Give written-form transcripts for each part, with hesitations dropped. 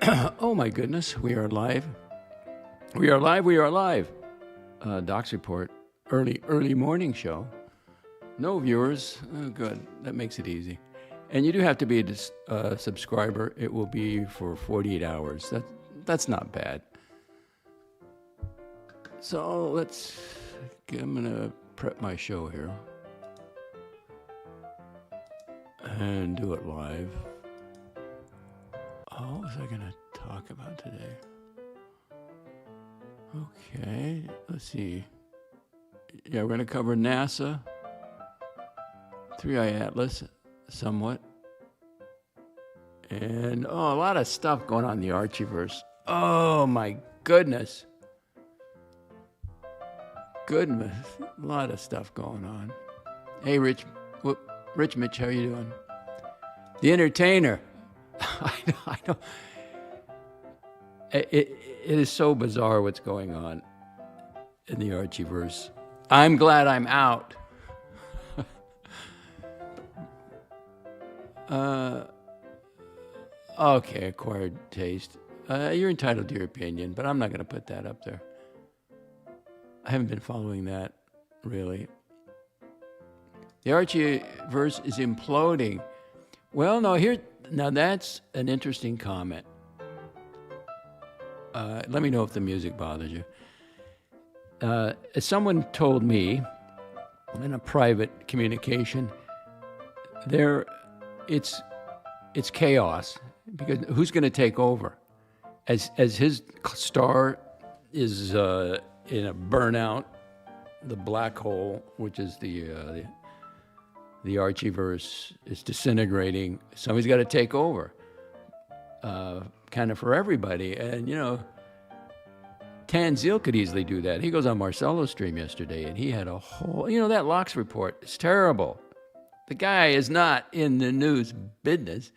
Oh my goodness, we are live. We are live, we are live. Doc's Report, early morning show. No viewers, oh, good, that makes it easy. And you do have to be a subscriber. It will be for 48 hours. That's not bad. So I'm gonna prep my show here. And do it live. Oh, what was I gonna talk about today? Okay, let's see. Yeah, we're going to cover NASA, 3i Atlas, somewhat. And, a lot of stuff going on in the Archieverse. Oh, my goodness. Goodness, a lot of stuff going on. Hey, Rich Mitch, how you doing? The Entertainer. I know. It is so bizarre what's going on in the Archieverse. I'm glad I'm out. Okay, acquired taste. You're entitled to your opinion, but I'm not going to put that up there. I haven't been following that, really. The Archieverse is imploding. Well, now that's an interesting comment. Let me know if the music bothers you. As someone told me in a private communication, it's chaos because who's going to take over? As his star is in a burnout, the black hole, which is the Archieverse, is disintegrating. Somebody's got to take over. Kind of for everybody. And, Tanzil could easily do that. He goes on Marcelo's stream yesterday, and he had a whole, that Locks report is terrible. The guy is not in the news business.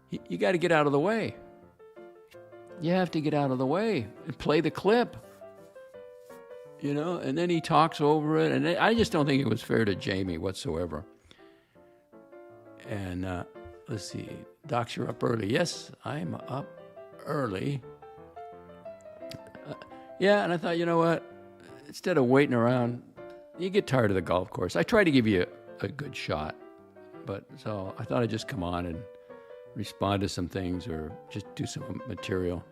You got to get out of the way. You have to get out of the way and play the clip. And then he talks over it, and I just don't think it was fair to Jamie whatsoever. And let's see. Docs, you're up early. Yes, I'm up early. And I thought, you know what? Instead of waiting around, you get tired of the golf course. I try to give you a good shot. So I thought I'd just come on and respond to some things or just do some material.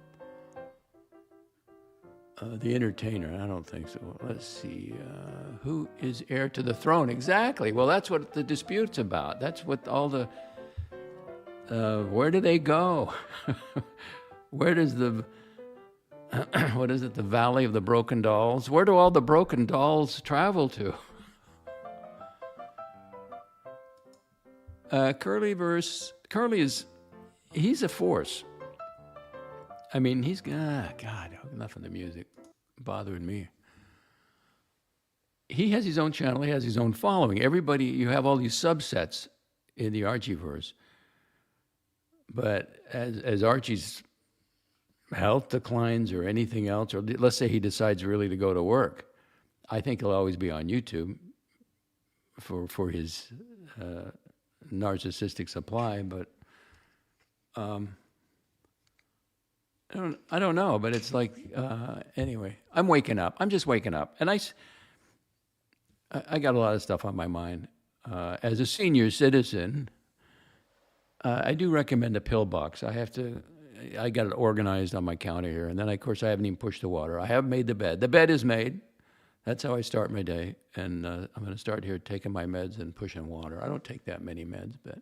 The Entertainer, I don't think so. Let's see. Who is heir to the throne? Exactly. Well, that's what the dispute's about. That's what all the... where do they go? Where does the... what is it? The Valley of the Broken Dolls? Where do all the broken dolls travel to? Curly he's a force. I mean, God, enough of the music. Bothering me. He has his own channel. He has his own following. Everybody, you have all these subsets in the Archieverse. But as Archie's health declines or anything else, or let's say he decides really to go to work, I think he'll always be on YouTube for his narcissistic supply. But I don't know. But it's like anyway. I'm waking up. I'm just waking up, and I got a lot of stuff on my mind. As a senior citizen, I do recommend a pill box. I got it organized on my counter here. And then, of course, I haven't even pushed the water. I have made the bed. The bed is made. That's how I start my day. And I'm going to start here taking my meds and pushing water. I don't take that many meds, but...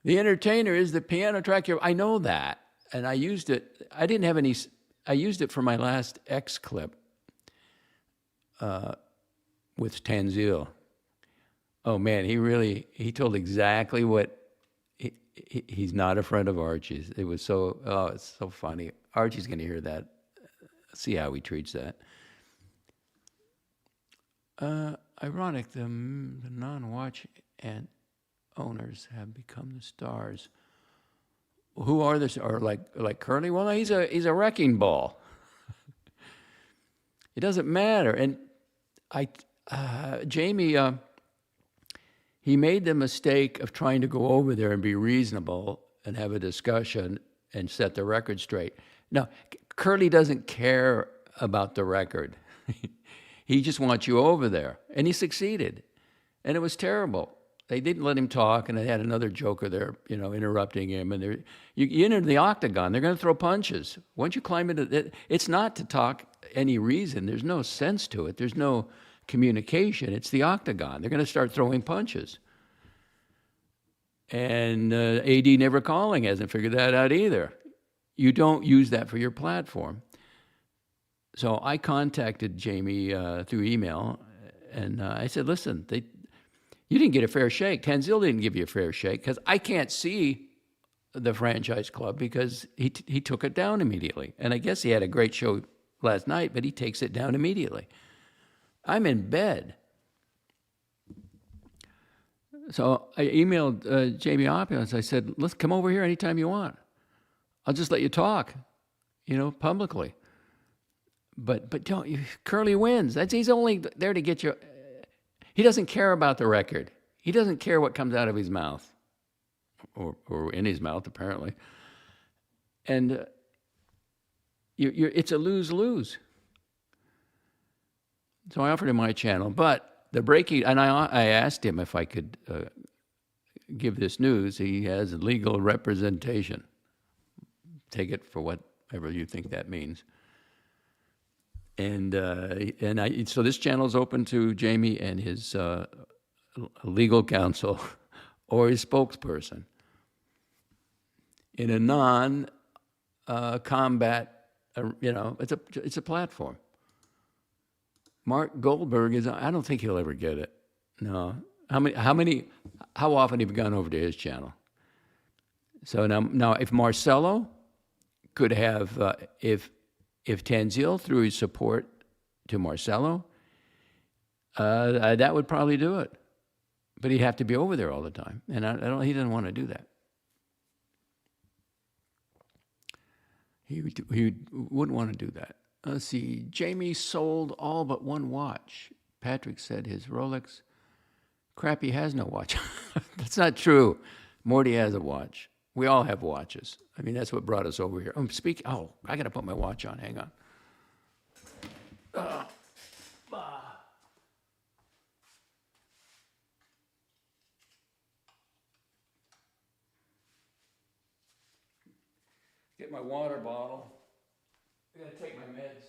The Entertainer is the piano track here. I know that. And I used it. I used it for my last X clip with Tanzil. Oh, man, he told exactly what... He's not a friend of Archie's. It's so funny. Archie's going to hear that. See how he treats that. Ironic, the non-watch and owners have become the stars. Who are this? Or like Curly? Well, no, he's a wrecking ball. It doesn't matter. And Jamie. He made the mistake of trying to go over there and be reasonable and have a discussion and set the record straight. No, Curly doesn't care about the record. He just wants you over there. And he succeeded. And it was terrible. They didn't let him talk, and they had another joker there, interrupting him. And you enter the octagon, they're going to throw punches. Once you climb into it, it's not to talk any reason. There's no sense to it. There's no communication. It's the octagon. They're going to start throwing punches. And AD Never Calling hasn't figured that out either. You don't use that for your platform. So I contacted Jamie through email, and I said, listen, you didn't get a fair shake. Tanzil didn't give you a fair shake because I can't see the franchise club because he took it down immediately. And I guess he had a great show last night, but he takes it down immediately. I'm in bed. So I emailed Jamie Opulence. I said, let's come over here anytime you want. I'll just let you talk, publicly. But don't Curly wins. He's only there to get you. He doesn't care about the record. He doesn't care what comes out of his mouth, or in his mouth apparently. And it's a lose-lose. So I offered him my channel, but the breaking, and I asked him if I could give this news. He has legal representation. Take it for whatever you think that means. So this channel is open to Jamie and his legal counsel or his spokesperson in a non-combat. It's a platform. Mark Goldberg I don't think he'll ever get it. No. How often have you gone over to his channel? So now if Marcelo could have, if Tanzil threw his support to Marcelo, that would probably do it. But he'd have to be over there all the time. And he didn't want to do that. He wouldn't want to do that. Let's see. Jamie sold all but one watch. Patrick said his Rolex. Crap, he has no watch. That's not true. Morty has a watch. We all have watches. I mean, that's what brought us over here. I got to put my watch on. Hang on. Get my water bottle. I got to take my meds.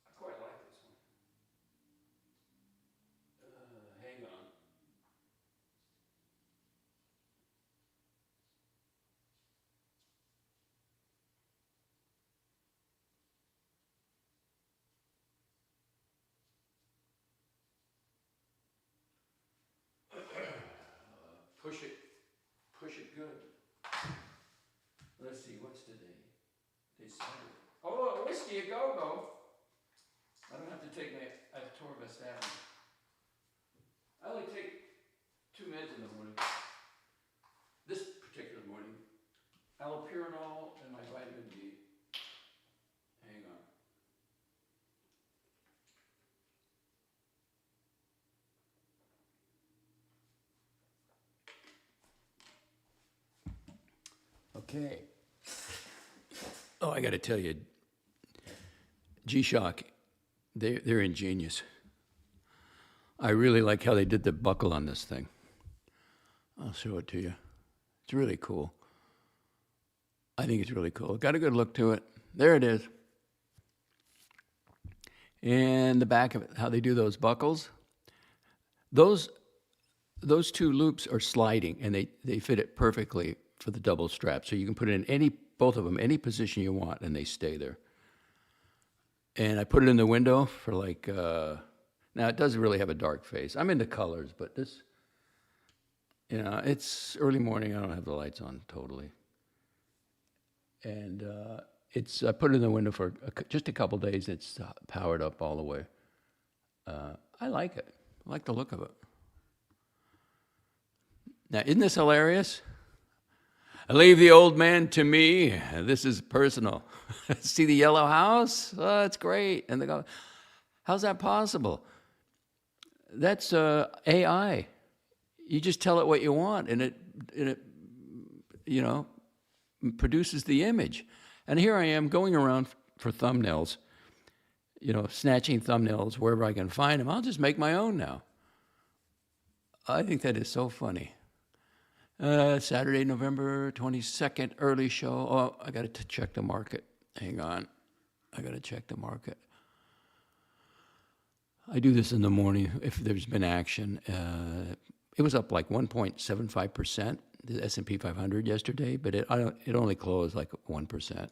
I quite like this one. Hang on. Push it good. Let's see, what's today? Today's Saturday. Oh, whiskey a go-go. I don't have to take my atorvastatin. I only take 2 meds in the morning. This particular morning. Allopurinol and my vitamin D. Hang on. Okay. Oh, I got to tell you, G-Shock, they're ingenious. I really like how they did the buckle on this thing. I'll show it to you. It's really cool. I think it's really cool. Got a good look to it. There it is. And the back of it, how they do those buckles. Those 2 loops are sliding, and they fit it perfectly for the double strap. So you can put it in both of them, any position you want, and they stay there. And I put it in the window for now it doesn't really have a dark face. I'm into colors, but this, it's early morning. I don't have the lights on totally. And I put it in the window for just a couple days. It's powered up all the way. I like it. I like the look of it. Now, isn't this hilarious? Leave the old man to me. This is personal. See the yellow house? Oh, it's great. And they go, how's that possible? That's AI. You just tell it what you want, and it you know, produces the image. And here I am going around for thumbnails, snatching thumbnails wherever I can find them. I'll just make my own now. I think that is so funny. Saturday, November 22nd, early show. Oh, I got to check the market. Hang on. I got to check the market. I do this in the morning if there's been action. It was up like 1.75%, the S&P 500 yesterday, but it only closed like 1%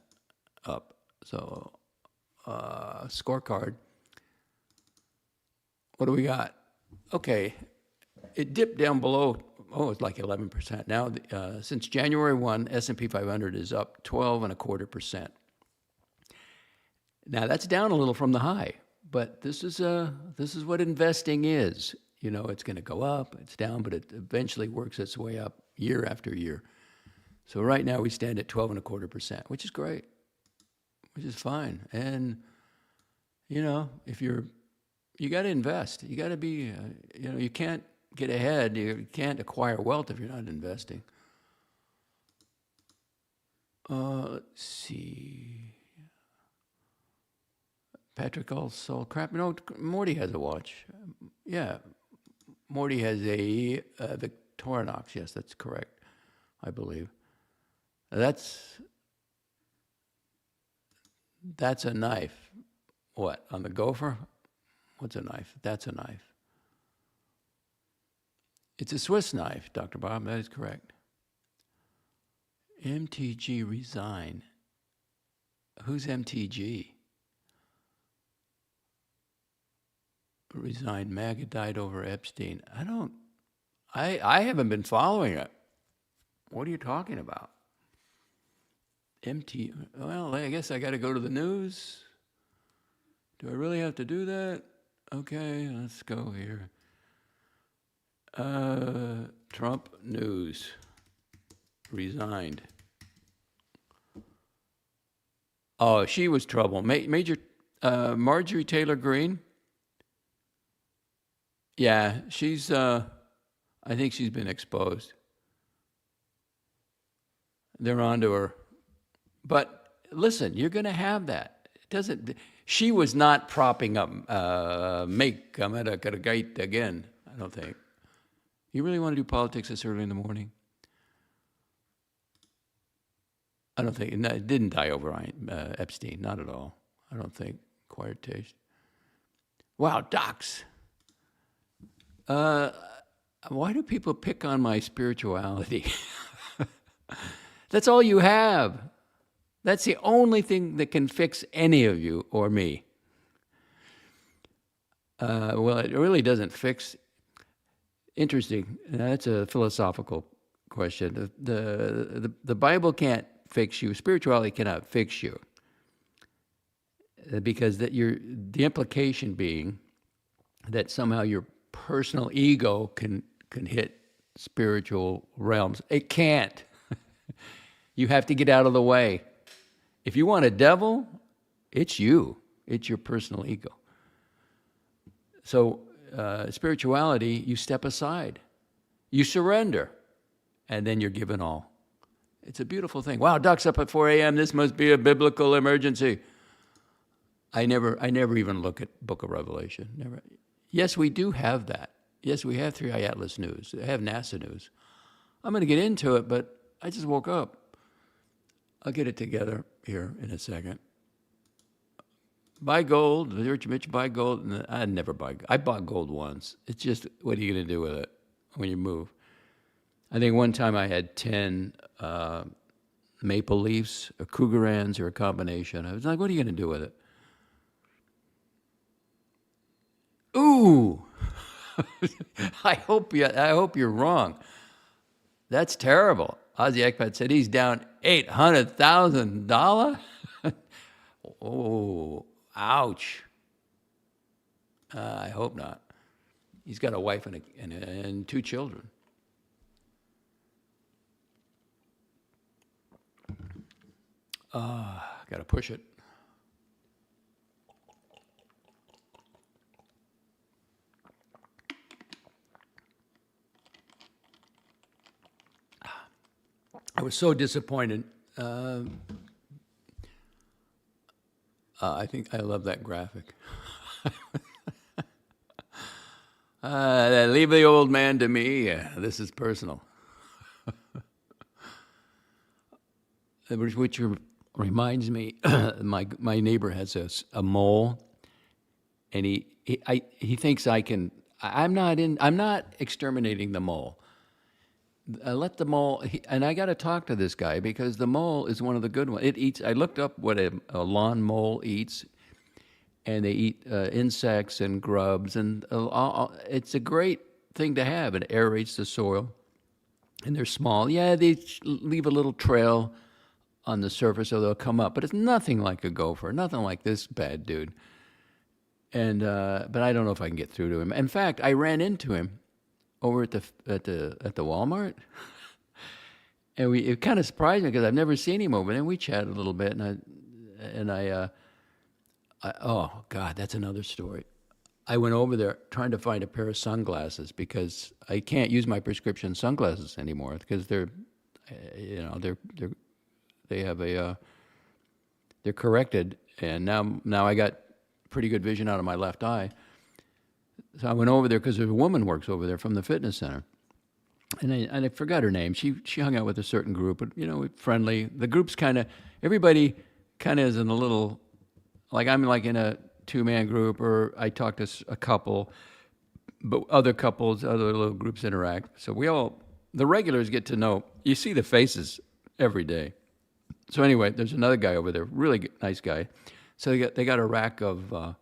up. So, scorecard. What do we got? Okay, it dipped down below. Oh, it's like 11%. Now, since January 1, S&P 500 is up 12.25%. Now, that's down a little from the high, but this is what investing is. It's going to go up, it's down, but it eventually works its way up year after year. So right now we stand at 12.25%, which is great, which is fine. And, if you got to invest. You got to be, you can't get ahead. You can't acquire wealth if you're not investing. Let's see. Patrick also crap. No, Morty has a watch. Yeah. Morty has a Victorinox. Yes, that's correct. I believe. That's a knife. What, on the gopher? What's a knife? That's a knife. It's a Swiss knife, Dr. Bob. That is correct. MTG resign. Who's MTG? Resigned. MAGA died over Epstein. I haven't been following it. What are you talking about? Well, I guess I got to go to the news. Do I really have to do that? Okay, let's go here. Trump news. Resigned. Oh, she was trouble. Major Marjorie Taylor Greene. Yeah, she's, I think she's been exposed. They're onto her. But listen, you're going to have that. She was not propping up, Make America Great Again, I don't think. You really want to do politics this early in the morning? I don't think, it didn't die over Epstein, not at all. I don't think. Acquired taste. Wow, docs. Why do people pick on my spirituality? That's all you have. That's the only thing that can fix any of you or me. Well, it really doesn't fix. Interesting. That's a philosophical question. The Bible can't fix you. Spirituality cannot fix you, because the implication being that somehow your personal ego can hit spiritual realms. It can't. You have to get out of the way. If you want a devil, it's you. It's your personal ego. So spirituality, you step aside. You surrender. And then you're given all. It's a beautiful thing. Wow, Doc's up at 4 a.m. This must be a biblical emergency. I never even look at Book of Revelation. Never. Yes, we do have that. Yes, we have 3i Atlas News. I have NASA News. I'm going to get into it, but I just woke up. I'll get it together here in a second. Buy gold. Rich Mitch, buy gold. I never buy. I bought gold once. It's just, what are you going to do with it when you move? I think one time I had 10 maple leafs, or Krugerrands, or a combination. I was like, what are you going to do with it? Ooh! I hope you're wrong. That's terrible. Ozzy Ekpat said he's down $800,000. Oh, ouch. I hope not. He's got a wife and 2 children. Got to push it. I was so disappointed. I think I love that graphic. Leave the old man to me. This is personal. Which reminds me, my neighbor has a mole, and he thinks I can. I'm not exterminating the mole. Let the mole, and I got to talk to this guy because the mole is one of the good ones. It eats. I looked up what a lawn mole eats, and they eat insects and grubs, and it's a great thing to have. It aerates the soil, and they're small. Yeah, they leave a little trail on the surface, so they'll come up. But it's nothing like a gopher, nothing like this bad dude. And but I don't know if I can get through to him. In fact, I ran into him over at the Walmart, and it kind of surprised me because I've never seen him over there. And we chatted a little bit, and I oh God, that's another story. I went over there trying to find a pair of sunglasses because I can't use my prescription sunglasses anymore because they're they have they're corrected, and now I got pretty good vision out of my left eye. So I went over there because there's a woman works over there from the fitness center, and I forgot her name. She hung out with a certain group, but friendly. The group's everybody kind of is in a little, like I'm like in a 2-man group, or I talk to a couple, but other couples, other little groups interact. So the regulars get to know. You see the faces every day. So anyway, there's another guy over there, really nice guy. So they got a rack of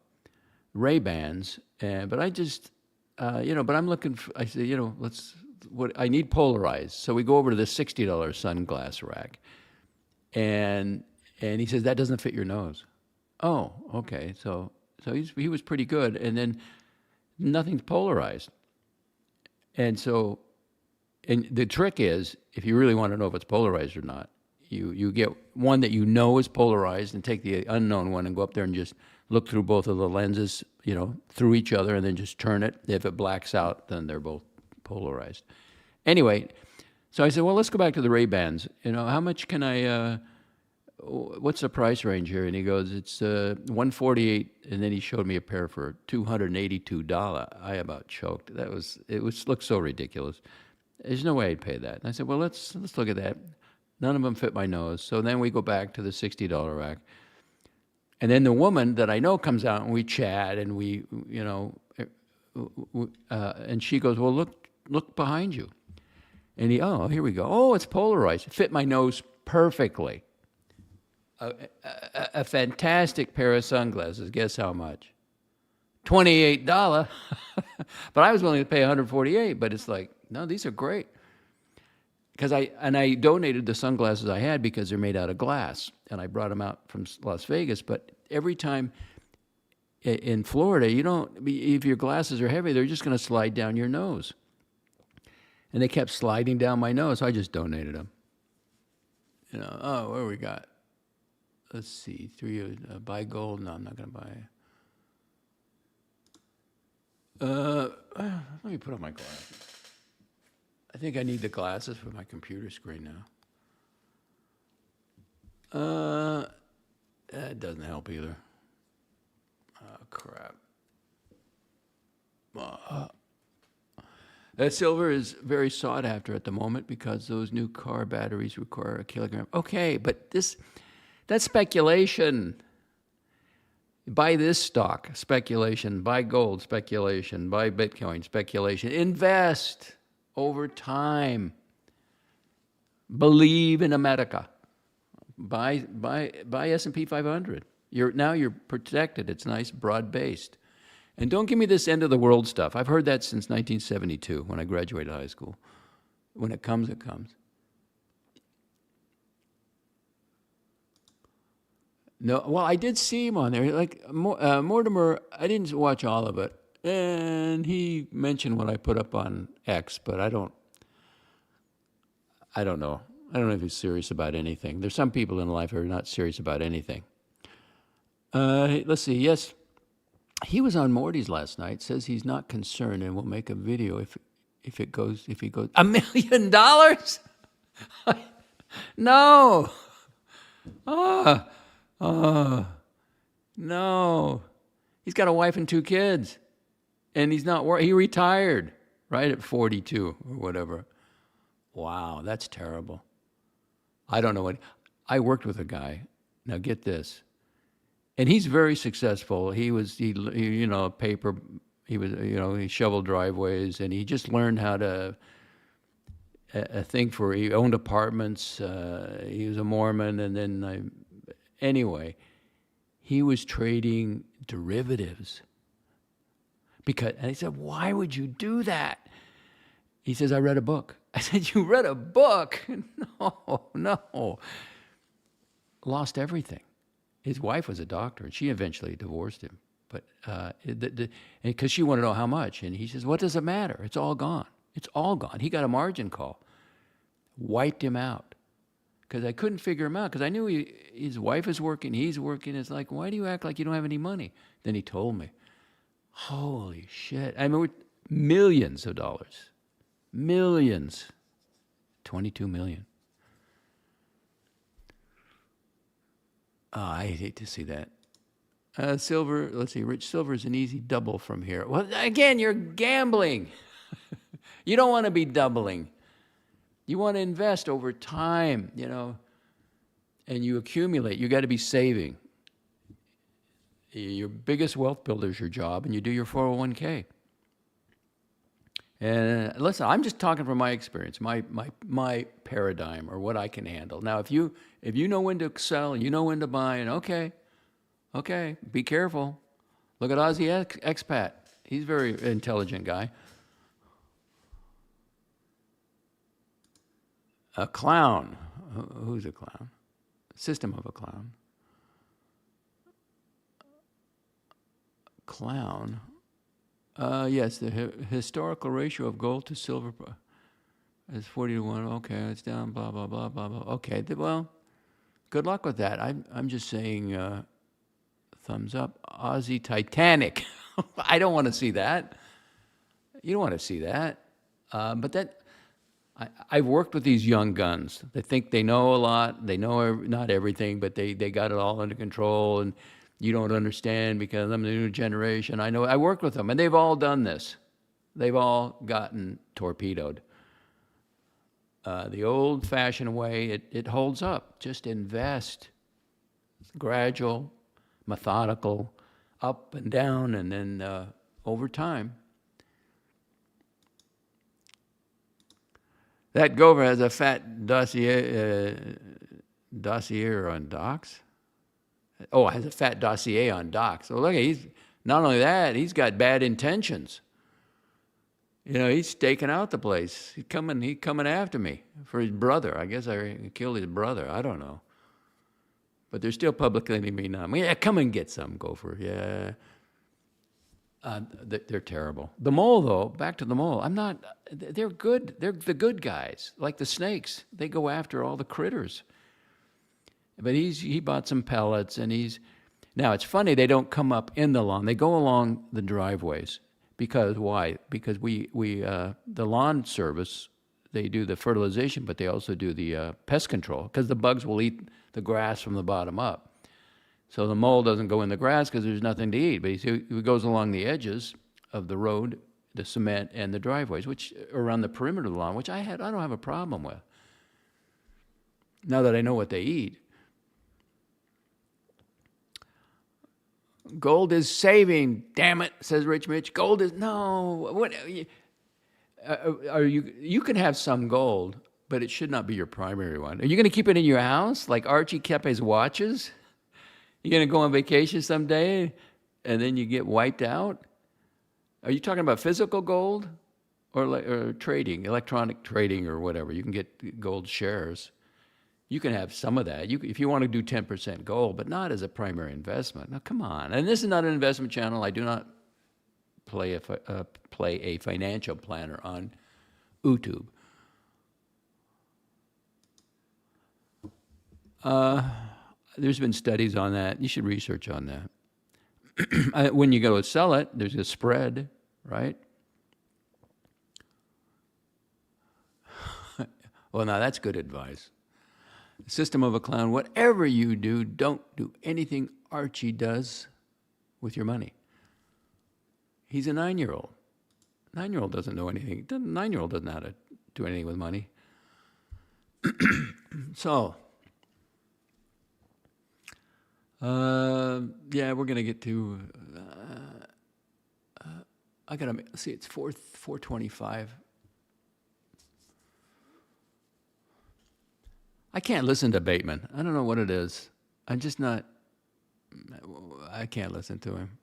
Ray-Bans, but I just, but I'm looking for, I said, I need polarized. So we go over to the $60 sunglass rack, and he says, that doesn't fit your nose. Oh, okay. So he was pretty good, and then nothing's polarized. And the trick is, if you really want to know if it's polarized or not, you get one that is polarized and take the unknown one and go up there and just look through both of the lenses, through each other, and then just turn it. If it blacks out, then they're both polarized. Anyway, so I said, well, let's go back to the Ray-Bans. How much can what's the price range here? And he goes, it's $148, and then he showed me a pair for $282. I about choked. Looked so ridiculous. There's no way I'd pay that. And I said, well, let's look at that. None of them fit my nose. So then we go back to the $60 rack. And then the woman that I know comes out, and we chat, and and she goes, well, look behind you. And here we go. Oh, it's polarized. It fit my nose perfectly. A fantastic pair of sunglasses. Guess how much? $28. But I was willing to pay $148. But it's like, no, these are great. Because I donated the sunglasses I had because they're made out of glass, and I brought them out from Las Vegas. But every time in Florida, if your glasses are heavy, they're just going to slide down your nose. And they kept sliding down my nose, so I just donated them. What do we got? Let's see, buy gold. No, I'm not going to buy. Let me put on my glasses. I think I need the glasses for my computer screen now. That doesn't help either. Oh, crap. That silver is very sought after at the moment because those new car batteries require a kilogram. Okay, but that's speculation. Buy this stock, speculation. Buy gold, speculation. Buy Bitcoin, speculation. Invest over time. Believe in America. Buy S&P 500. You're protected. It's nice, broad-based. And don't give me this end of the world stuff. I've heard that since 1972 when I graduated high school. When it comes, it comes. No, well, I did see him on there. Like Mortimer, I didn't watch all of it. And he mentioned what I put up on X, but I don't know. I don't know if he's serious about anything. There's some people in life who are not serious about anything. Let's see. Yes, he was on Morty's last night. Says he's not concerned and will make a video if he goes $1 million. No. Ah, oh, no. He's got a wife and 2 kids, and he's not working. He retired, right, at 42 or whatever. Wow, that's terrible. I don't know what. I worked with a guy. Now get this, and he's very successful. He paper. He was, he shoveled driveways, and he just learned how to. A thing for he owned apartments. He was a Mormon, and then anyway, he was trading derivatives and he said, "Why would you do that?" He says, "I read a book." I said, "You read a book?" No, no. Lost everything. His wife was a doctor, and she eventually divorced him. But because she wanted to know how much, and he says, "What does it matter? It's all gone. It's all gone." He got a margin call, wiped him out, because I couldn't figure him out. Because I knew his wife is working, he's working. It's like, why do you act like you don't have any money? Then he told me, "Holy shit! I mean, we're millions of dollars, millions, 22 million." Oh, I hate to see that. Silver, let's see, Rich Silver's an easy double from here. Well, again, you're gambling. You don't want to be doubling. You want to invest over time, and you accumulate. You got to be saving. Your biggest wealth builder is your job, and you do your 401k. And listen, I'm just talking from my experience, my paradigm, or what I can handle. Now, if you know when to sell, you know when to buy, and okay, be careful. Look at Aussie expat. He's a very intelligent guy. A clown. Who's a clown? System of a clown. Clown. Yes, the historical ratio of gold to silver is 40 to 1. Okay, it's down, blah, blah, blah, blah, blah. Okay, well, good luck with that. I'm just saying thumbs up. Aussie Titanic. I don't want to see that. You don't want to see that. But I've worked with these young guns. They think they know a lot. They know not everything, but they got it all under control. And you don't understand because I'm the new generation. I worked with them, and they've all done this. They've all gotten torpedoed. The old-fashioned way, it holds up. Just invest. It's gradual, methodical, up and down, and then over time. That Gopher has a fat dossier on docs. Oh, has a fat dossier on docs. So look, he's not only that, he's got bad intentions. He's staking out the place. He's coming after me for his brother. I guess I killed his brother. I don't know. But they're still publicly me now. Yeah, come and get some, Gopher. Yeah. They're terrible. The mole, though, back to the mole. They're good. They're the good guys, like the snakes. They go after all the critters. But he bought some pellets, and now it's funny, they don't come up in the lawn. They go along the driveways. Because why? Because the lawn service, they do the fertilization, but they also do the pest control, because the bugs will eat the grass from the bottom up. So the mole doesn't go in the grass because there's nothing to eat. But he goes along the edges of the road, the cement, and the driveways, which around the perimeter of the lawn, which I don't have a problem with. Now that I know what they eat. Gold is saving, damn it, says Rich Mitch. Gold is, no. What you can have some gold, but it should not be your primary one. Are you going to keep it in your house like Archie kept his watches? You're going to go on vacation someday and then you get wiped out? Are you talking about physical gold or trading, electronic trading or whatever? You can get gold shares. You can have some of that if you want to do 10% gold, but not as a primary investment. Now, come on. And this is not an investment channel. I do not play a financial planner on YouTube. There's been studies on that. You should research on that. When you go to sell it, there's a spread, right? Well, now that's good advice. System of a Clown, whatever you do, don't do anything Archie does with your money. He's a 9-year-old. 9-year-old doesn't know anything. 9-year-old doesn't know how to do anything with money. So, yeah, we're going to get to, I got to see, it's 4:25. I can't listen to Bateman. I don't know what it is. I'm just not, I can't listen to him.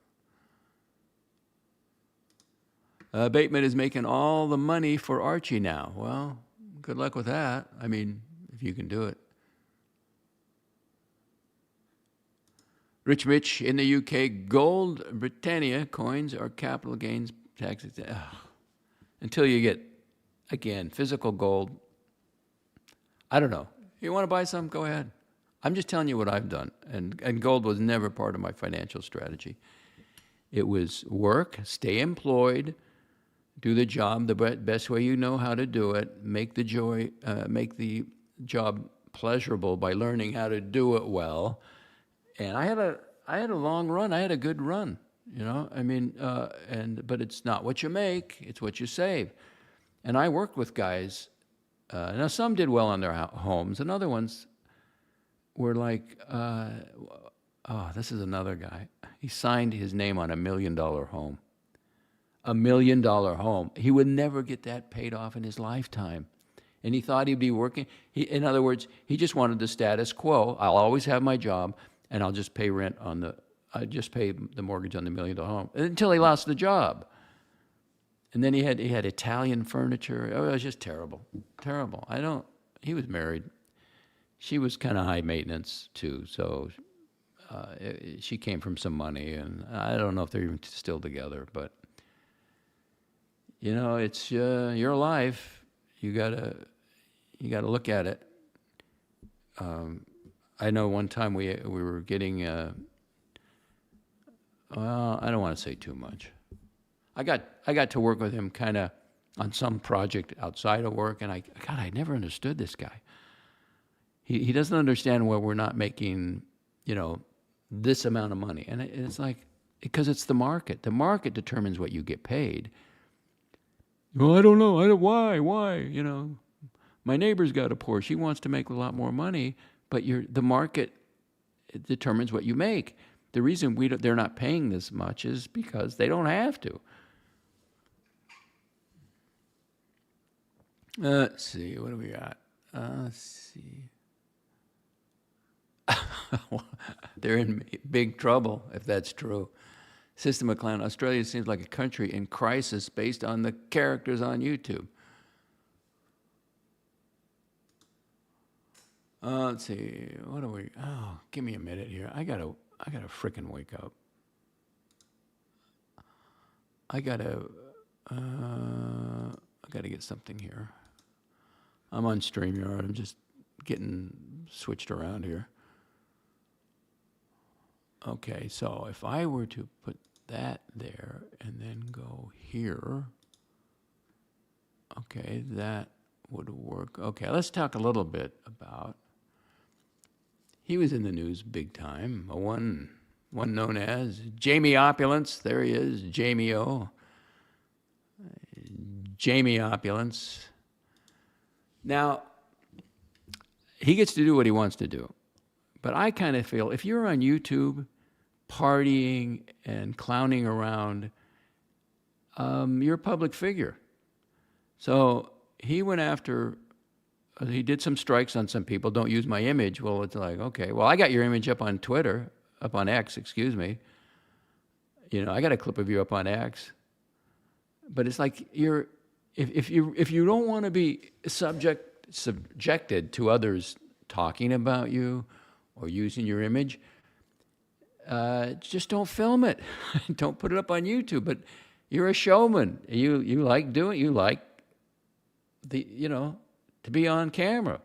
Bateman is making all the money for Archie now. Well, good luck with that. I mean, if you can do it. Rich Mitch in the UK, gold Britannia coins are capital gains taxes. Until you get, again, physical gold. I don't know. You want to buy some? Go ahead. I'm just telling you what I've done. And gold was never part of my financial strategy. It was work, stay employed, do the job the best way you know how to do it, make the job pleasurable by learning how to do it well. And I had a long run. I had a good run, you know. I mean, but it's not what you make; it's what you save. And I worked with guys. Now some did well on their homes, and other ones were like, this is another guy. He signed his name on $1 million home. $1 million home. He would never get that paid off in his lifetime. And he thought he'd be working. In other words, he just wanted the status quo. I'll always have my job, and I'll just pay I just pay the mortgage on the $1 million home until he lost the job. And then he had Italian furniture. Oh, it was just terrible, terrible. He was married. She was kind of high maintenance too, so she came from some money, and I don't know if they're even still together, but you know, it's your life. You gotta look at it. I know one time we were getting. Well, I don't want to say too much. I got to work with him kind of on some project outside of work, and I never understood this guy. He doesn't understand why we're not making, you know, this amount of money, and it's like because it's the market. The market determines what you get paid. Well, I don't know. Why? You know, my neighbor's got a Porsche. He wants to make a lot more money, but the market determines what you make. The reason they're not paying this much is because they don't have to. Let's see. What do we got? Let's see. They're in big trouble if that's true. System of Clown. Australia seems like a country in crisis based on the characters on YouTube. Let's see. What do we? Oh, give me a minute here. I gotta frickin' wake up. I gotta get something here. I'm on StreamYard. I'm just getting switched around here. Okay, so if I were to put that there and then go here, okay, that would work. Okay, let's talk a little bit about, he was in the news big time, one known as Jamie Opulence. There he is, Jamie O. Jamie Opulence. Now, he gets to do what he wants to do. But I kind of feel if you're on YouTube partying and clowning around, you're a public figure. So he went after, he did some strikes on some people, don't use my image. Well, it's like, okay, well, I got your image up on Twitter, up on X, excuse me. You know, I got a clip of you up on X. But it's like if you don't want to be subjected to others talking about you or using your image, just don't film it. Don't put it up on YouTube. But you're a showman. You like doing. You like to be on camera.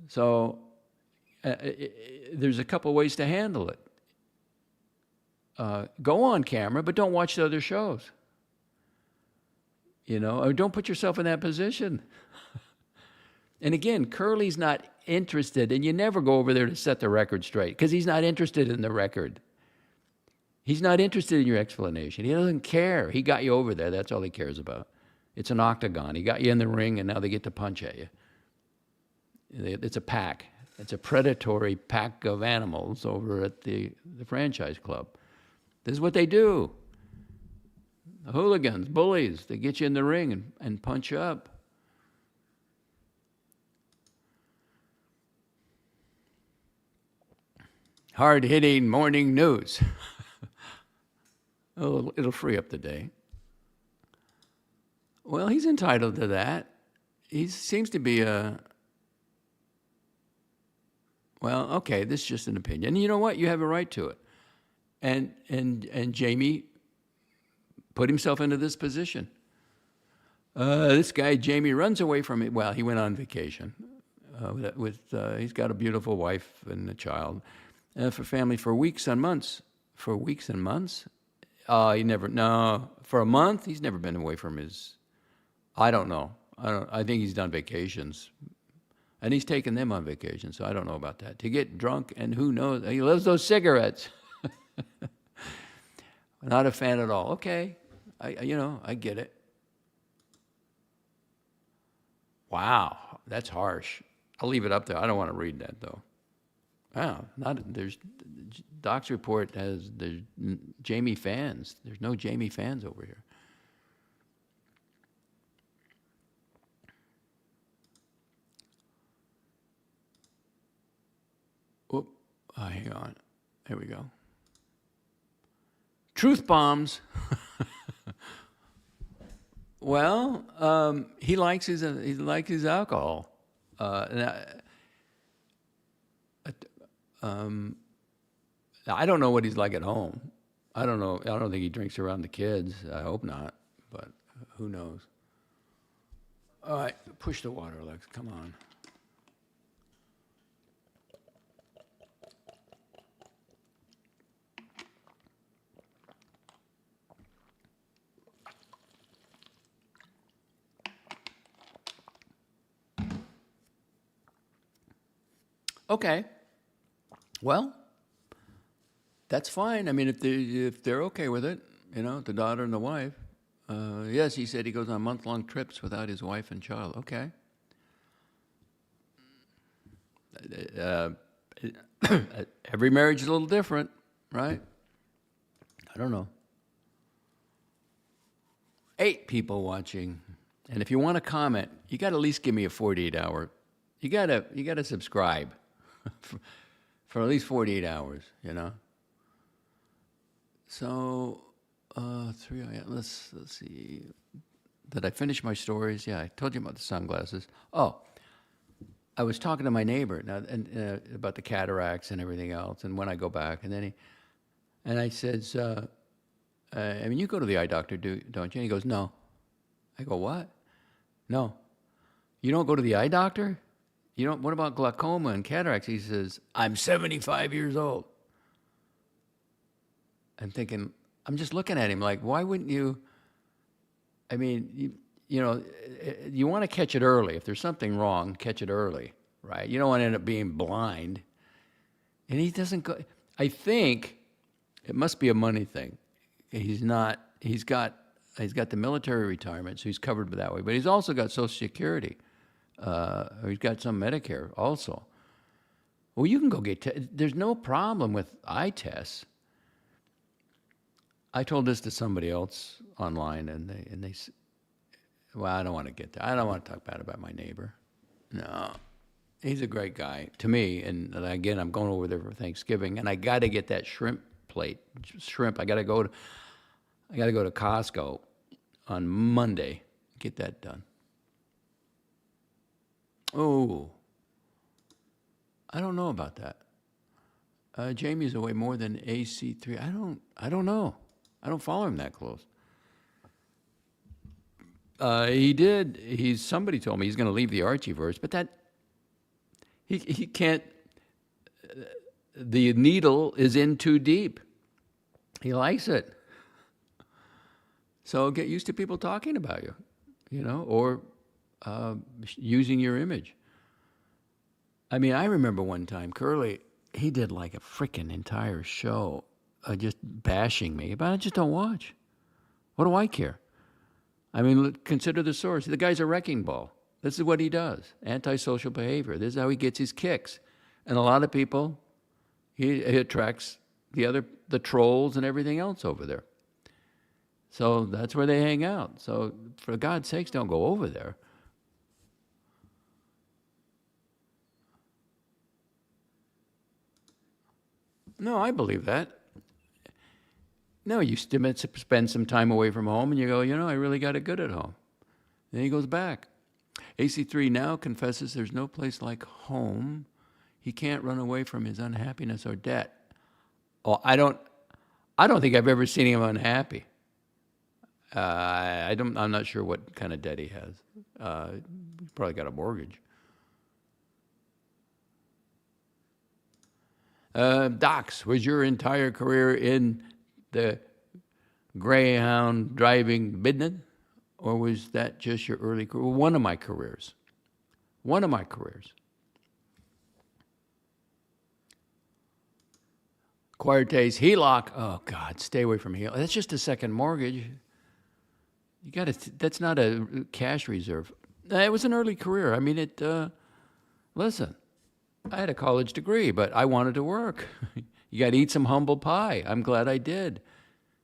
So there's a couple ways to handle it. Go on camera, but don't watch the other shows. Or don't put yourself in that position. And again, Curly's not interested, and you never go over there to set the record straight because he's not interested in the record. He's not interested in your explanation. He doesn't care. He got you over there. That's all he cares about. It's an octagon. He got you in the ring, and now they get to punch at you. It's a pack. It's a predatory pack of animals over at the franchise club. This is what they do. The hooligans, bullies, they get you in the ring and punch you up. Hard-hitting morning news. Oh, it'll free up the day. Well, he's entitled to that. He seems to be well, okay, this is just an opinion. You know what? You have a right to it. And Jamie put himself into this position. This guy, Jamie, runs away from it. Well, he went on vacation. He's got a beautiful wife and a child. For family for weeks and months. For weeks and months? For a month, he's never been away from his, I don't know. I think he's done vacations. And he's taken them on vacation, so I don't know about that. To get drunk, and who knows, he loves those cigarettes. Not a fan at all. Okay, I get it. Wow, that's harsh. I'll leave it up there. I don't want to read that, though. Wow, Doc's report there's Jamie fans. There's no Jamie fans over here. Whoop, hang on. There we go. Truth bombs. Well, he likes his alcohol. I don't know what he's like at home. I don't know. I don't think he drinks around the kids. I hope not, but who knows? All right, push the water, Lex. Come on. Okay. Well, that's fine. I mean, if they're okay with it, the daughter and the wife. Yes, he said he goes on month-long trips without his wife and child. Okay. Every marriage is a little different, right? I don't know. 8 people watching, and if you want to comment, you got to at least give me a 48-hour. You gotta subscribe for at least 48 hours. So, let's see. Did I finish my stories? Yeah, I told you about the sunglasses. Oh, I was talking to my neighbor now and about the cataracts and everything else, and when I go back, and I says, I mean, you go to the eye doctor, don't you? And he goes, no. I go, what? No. You don't go to the eye doctor? You don't. What about glaucoma and cataracts? He says, I'm 75 years old. I'm thinking, I'm just looking at him like, why wouldn't you? I mean, you want to catch it early. If there's something wrong, catch it early, right? You don't want to end up being blind. And he doesn't go. I think it must be a money thing. He's not. He's got the military retirement, so he's covered that way. But he's also got Social Security. He's got some Medicare also. Well, you can go get. There's no problem with eye tests. I told this to somebody else online, and they well, I don't want to get there. I don't want to talk bad about my neighbor. No, he's a great guy to me. And again, I'm going over there for Thanksgiving, and I got to get that shrimp plate. Shrimp. I got to go to Costco on Monday. Get that done. Oh, I don't know about that. Jamie's away more than AC3. I don't know. I don't follow him that close. He did. Somebody told me he's going to leave the Archieverse, but that he can't. The needle is in too deep. He likes it. So get used to people talking about you, or using your image. I mean, I remember one time Curly, he did like a freaking entire show just bashing me, but I just don't watch. What do I care? I mean, consider the source. The guy's a wrecking ball. This is what he does, antisocial behavior. This is how he gets his kicks. And a lot of people, he attracts the trolls and everything else over there. So that's where they hang out. So for God's sakes, don't go over there. No, I believe that. No, you spend some time away from home and you go, I really got it good at home. Then he goes back. AC3 now confesses there's no place like home. He can't run away from his unhappiness or debt. Oh, I don't think I've ever seen him unhappy. I'm not sure what kind of debt he has. He's probably got a mortgage. Docs, was your entire career in the Greyhound driving business, or was that just your early career? One of my careers. Quartes, HELOC. Oh God, stay away from HELOC. That's just a second mortgage. That's not a cash reserve. It was an early career. I mean, listen, I had a college degree, but I wanted to work. You got to eat some humble pie. I'm glad I did.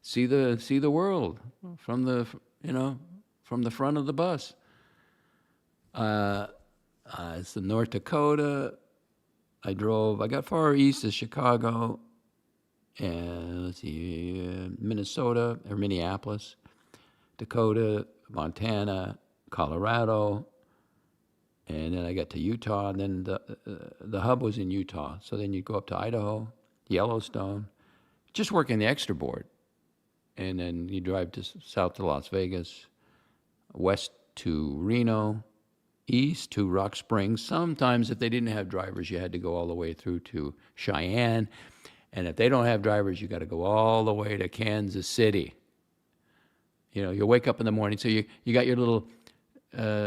See the world from the front of the bus. It's in North Dakota. I got far east of Chicago, and let's see, Minnesota or Minneapolis, Dakota, Montana, Colorado, and then I got to Utah, and then the hub was in Utah. So then you go up to Idaho, Yellowstone, just working the extra board. And then you drive south to Las Vegas, west to Reno, east to Rock Springs. Sometimes if they didn't have drivers, you had to go all the way through to Cheyenne. And if they don't have drivers, you got to go all the way to Kansas City. You wake up in the morning, so you got your little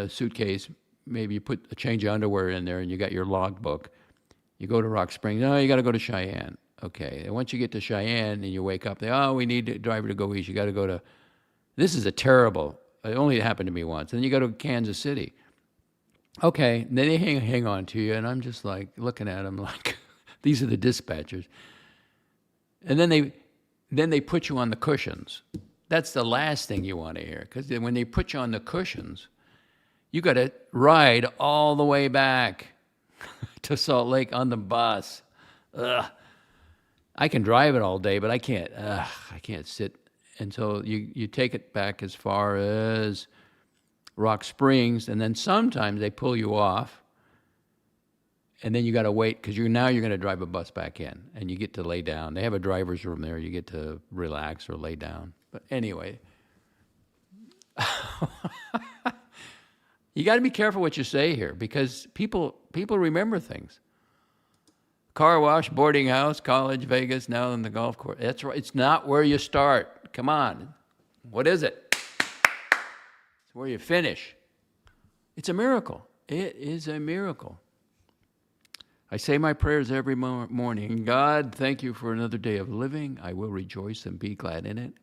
suitcase. Maybe you put a change of underwear in there and you got your logbook. You go to Rock Springs. No, you got to go to Cheyenne. Okay. And once you get to Cheyenne and you wake up, we need a driver to go east. You got to go to, this is a terrible, it only happened to me once. And then you go to Kansas City. Okay. And then they hang on to you. And I'm just like looking at them like, these are the dispatchers. And then they put you on the cushions. That's the last thing you want to hear. Because when they put you on the cushions, you got to ride all the way back to Salt Lake on the bus. Ugh. I can drive it all day, but I can't sit. And so you take it back as far as Rock Springs, and then sometimes they pull you off, and then you got to wait because you're going to drive a bus back in, and you get to lay down. They have a driver's room there. You get to relax or lay down. But anyway, you got to be careful what you say here because people remember things. Car wash, boarding house, college, Vegas, now in the golf course. That's right. It's not where you start. Come on. What is it? It's where you finish. It's a miracle. It is a miracle. I say my prayers every morning. God, thank you for another day of living. I will rejoice and be glad in it.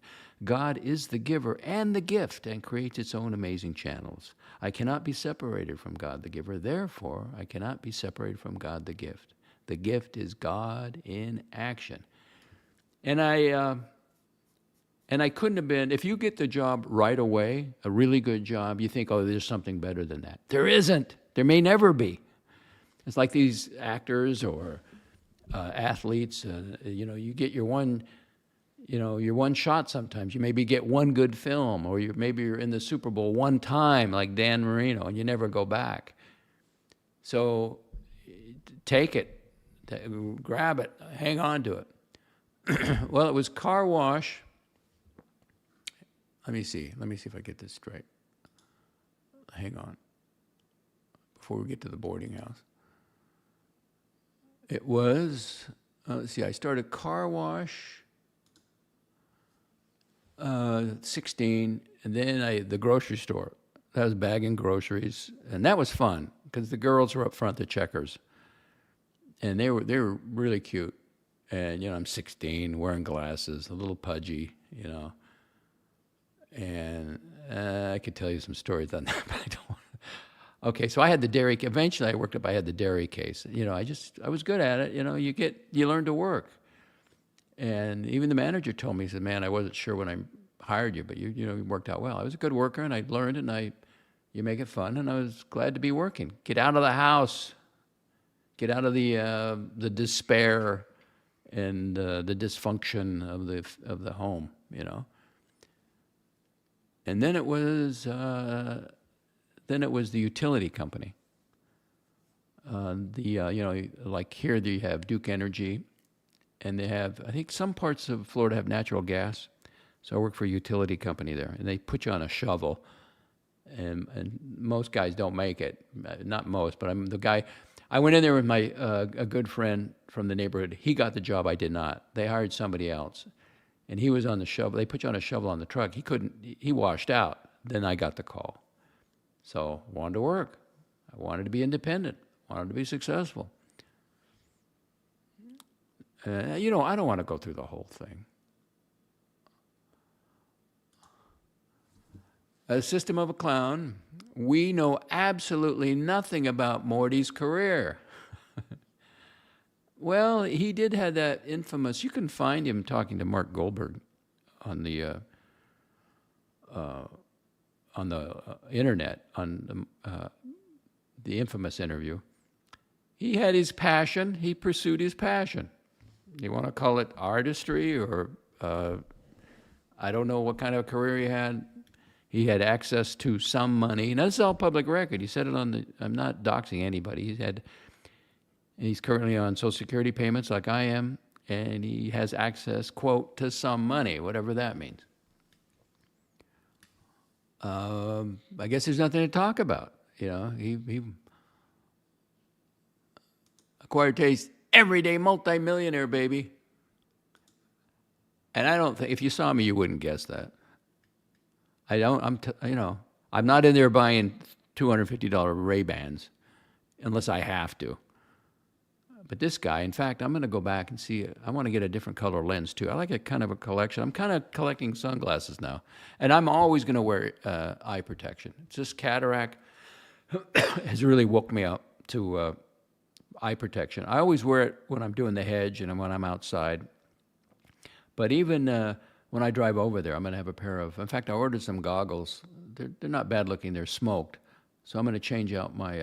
God is the giver and the gift and creates its own amazing channels. I cannot be separated from God the giver. Therefore, I cannot be separated from God the gift. The gift is God in action. And I couldn't have been, if you get the job right away, a really good job, you think, oh, there's something better than that. There isn't. There may never be. It's like these actors or athletes, you get your one shot sometimes. You maybe get one good film, or maybe you're in the Super Bowl one time, like Dan Marino, and you never go back. So take it. Grab it, hang on to it. Well, it was car wash. Let me see if I get this straight. Hang on. Before we get to the boarding house. It was, let's see, I started car wash, 16, and then the grocery store. That was bagging groceries, and that was fun because the girls were up front, the checkers. and they were really cute. And I'm 16, wearing glasses, a little pudgy, and I could tell you some stories on that, but I don't want to. Okay, so I had the dairy. Eventually, I had the dairy case. I was good at it. You learn to work. And even the manager told me, he said, "Man, I wasn't sure when I hired you, but you worked out well." I was a good worker, and I learned, and you make it fun, and I was glad to be working. Get out of the house. Get out of the despair and the dysfunction of the home, And then it was the utility company. Like here you have Duke Energy, and they have, I think some parts of Florida have natural gas. So I work for a utility company there, and they put you on a shovel, and most guys don't make it. Not most, but I'm the guy. I went in there with my a good friend from the neighborhood. He got the job. I did not. They hired somebody else, and he was on the shovel. They put you on a shovel on the truck. He couldn't. He washed out. Then I got the call. So I wanted to work. I wanted to be independent. I wanted to be successful. I don't want to go through the whole thing. A System of a Clown. We know absolutely nothing about Morty's career. Well, he did have that infamous. You can find him talking to Mark Goldberg on the internet, on the infamous interview. He had his passion. He pursued his passion. You want to call it artistry or I don't know what kind of career he had. He had access to some money, and that's all public record. He said it I'm not doxing anybody. He's currently on Social Security payments like I am, and he has access, quote, to some money, whatever that means. I guess there's nothing to talk about. He acquired taste, everyday multimillionaire, baby. And I don't think, if you saw me, you wouldn't guess that. I'm not in there buying $250 Ray-Bans unless I have to. But this guy, in fact, I'm going to go back and see. I want to get a different color lens too. I like a kind of a collection. I'm kind of collecting sunglasses now, and I'm always going to wear eye protection. It's just cataract has really woke me up to eye protection. I always wear it when I'm doing the hedge and when I'm outside. But even when I drive over there, I'm going to have a pair of. In fact, I ordered some goggles. They're not bad looking. They're smoked, so I'm going to change out my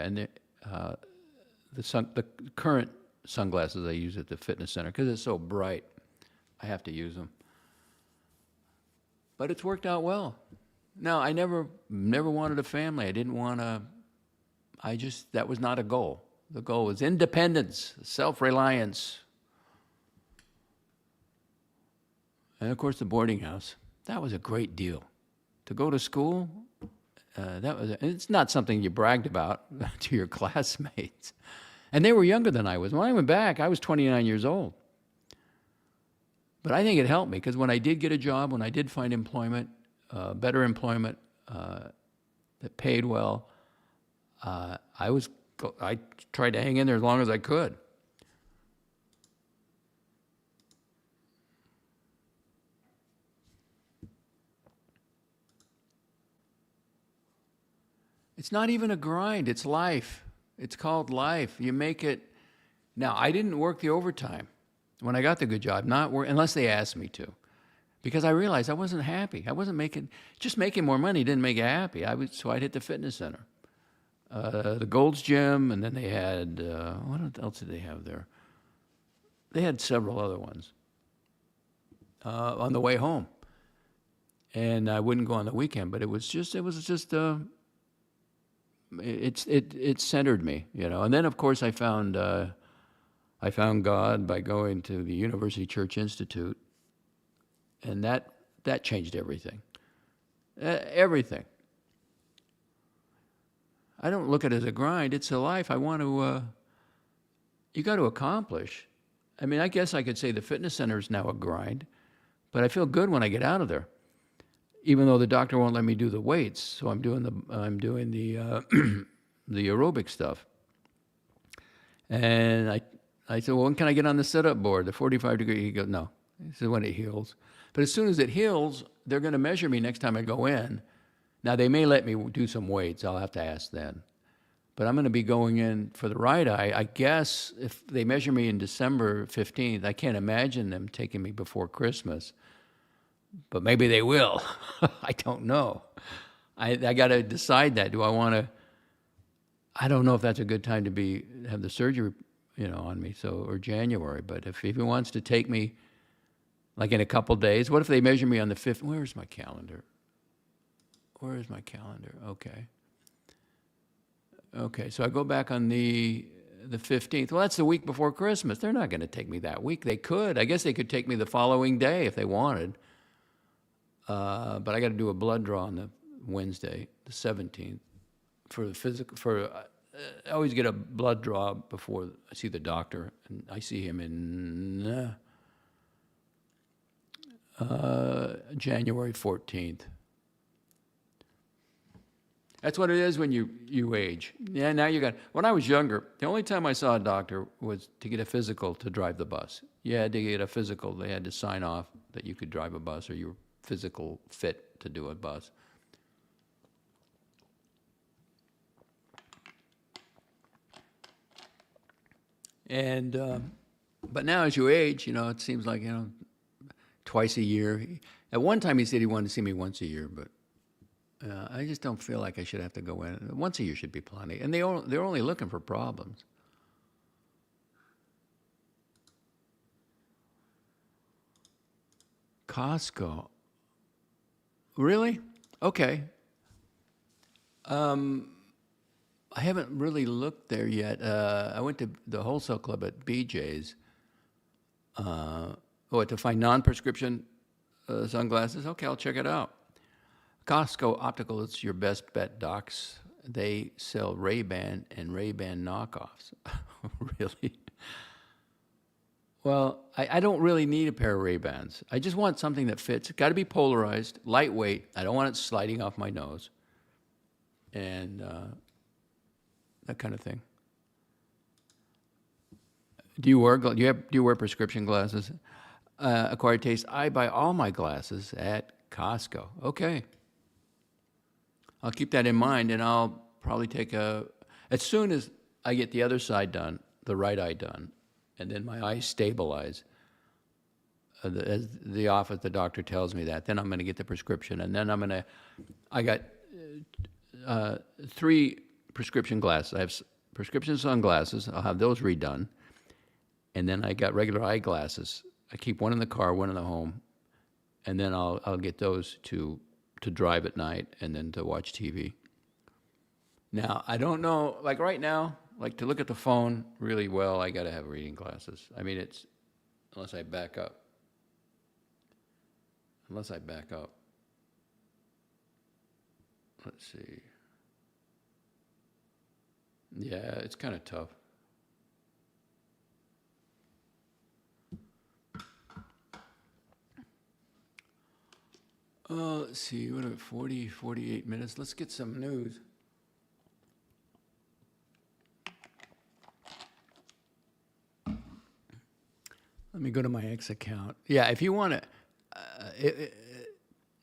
the current sunglasses I use at the fitness center because it's so bright. I have to use them. But it's worked out well. No, I never wanted a family. I didn't want to. That was not a goal. The goal was independence, self-reliance. And of course, the boarding house. That was a great deal. To go to school, it's not something you bragged about to your classmates. And they were younger than I was. When I went back, I was 29 years old. But I think it helped me because when I did get a job, when I did find employment, better employment that paid well, I tried to hang in there as long as I could. It's not even a grind. It's life. It's called life. You make it. Now, I didn't work the overtime when I got the good job, unless they asked me to, because I realized I wasn't happy. I wasn't making more money didn't make you happy. So I'd hit the fitness center, the Gold's Gym, and then they had what else did they have there? They had several other ones on the way home, and I wouldn't go on the weekend. But it centered me, And then, of course, I found God by going to the University Church Institute, and that changed everything. Everything. I don't look at it as a grind. It's a life I want to. You got to accomplish. I mean, I guess I could say the fitness center is now a grind, but I feel good when I get out of there. Even though the doctor won't let me do the weights, so I'm doing the the aerobic stuff, and I said, well, when can I get on the sit-up board, the 45-degree? He goes, no. He said, when it heals. But as soon as it heals, they're going to measure me next time I go in. Now, they may let me do some weights. I'll have to ask then. But I'm going to be going in for the right eye. I guess if they measure me in December 15th, I can't imagine them taking me before Christmas. But maybe they will. I don't know. I got to decide that. Do I want to? I don't know if that's a good time to have the surgery, on me. Or January. But if he wants to take me, like in a couple days, what if they measure me on the 5th? Where's my calendar? Okay, so I go back on the 15th. Well, that's the week before Christmas. They're not going to take me that week. They could. I guess they could take me the following day if they wanted. But I got to do a blood draw on the Wednesday, the 17th, for the physical. I always get a blood draw before I see the doctor, and I see him in January 14th. That's what it is when you age. Yeah, now you got. When I was younger, the only time I saw a doctor was to get a physical to drive the bus. You had to get a physical. They had to sign off that you could drive a bus or you were physical fit to do a bus. And but now as you age, it seems like twice a year. At one time he said he wanted to see me once a year, but I just don't feel like I should have to go in. Once a year should be plenty. And they're only looking for problems. Costco. Really? Okay. I haven't really looked there yet. I went to the wholesale club at BJ's to find non-prescription sunglasses. Okay, I'll check it out. Costco Optical is your best bet, docs. They sell Ray-Ban and Ray-Ban knockoffs. Really? Well, I don't really need a pair of Ray-Bans. I just want something that fits. It's got to be polarized, lightweight. I don't want it sliding off my nose. And that kind of thing. Do you wear prescription glasses? Acquired taste. I buy all my glasses at Costco. Okay. I'll keep that in mind, and I'll probably as soon as I get the other side done, the right eye done, and then my eyes stabilize, as the doctor tells me that, then I'm going to get the prescription, and then I got 3 prescription glasses. I have prescription sunglasses. I'll have those redone, and then I got regular eyeglasses. I keep one in the car, one in the home, and then I'll get those to drive at night and then to watch TV. Now, I don't know, like right now, like to look at the phone really well, I got to have reading glasses. I mean, unless I back up. Let's see. Yeah, it's kind of tough. Let's see, what are 48 minutes? Let's get some news. Let me go to my X account. Yeah, if you want to,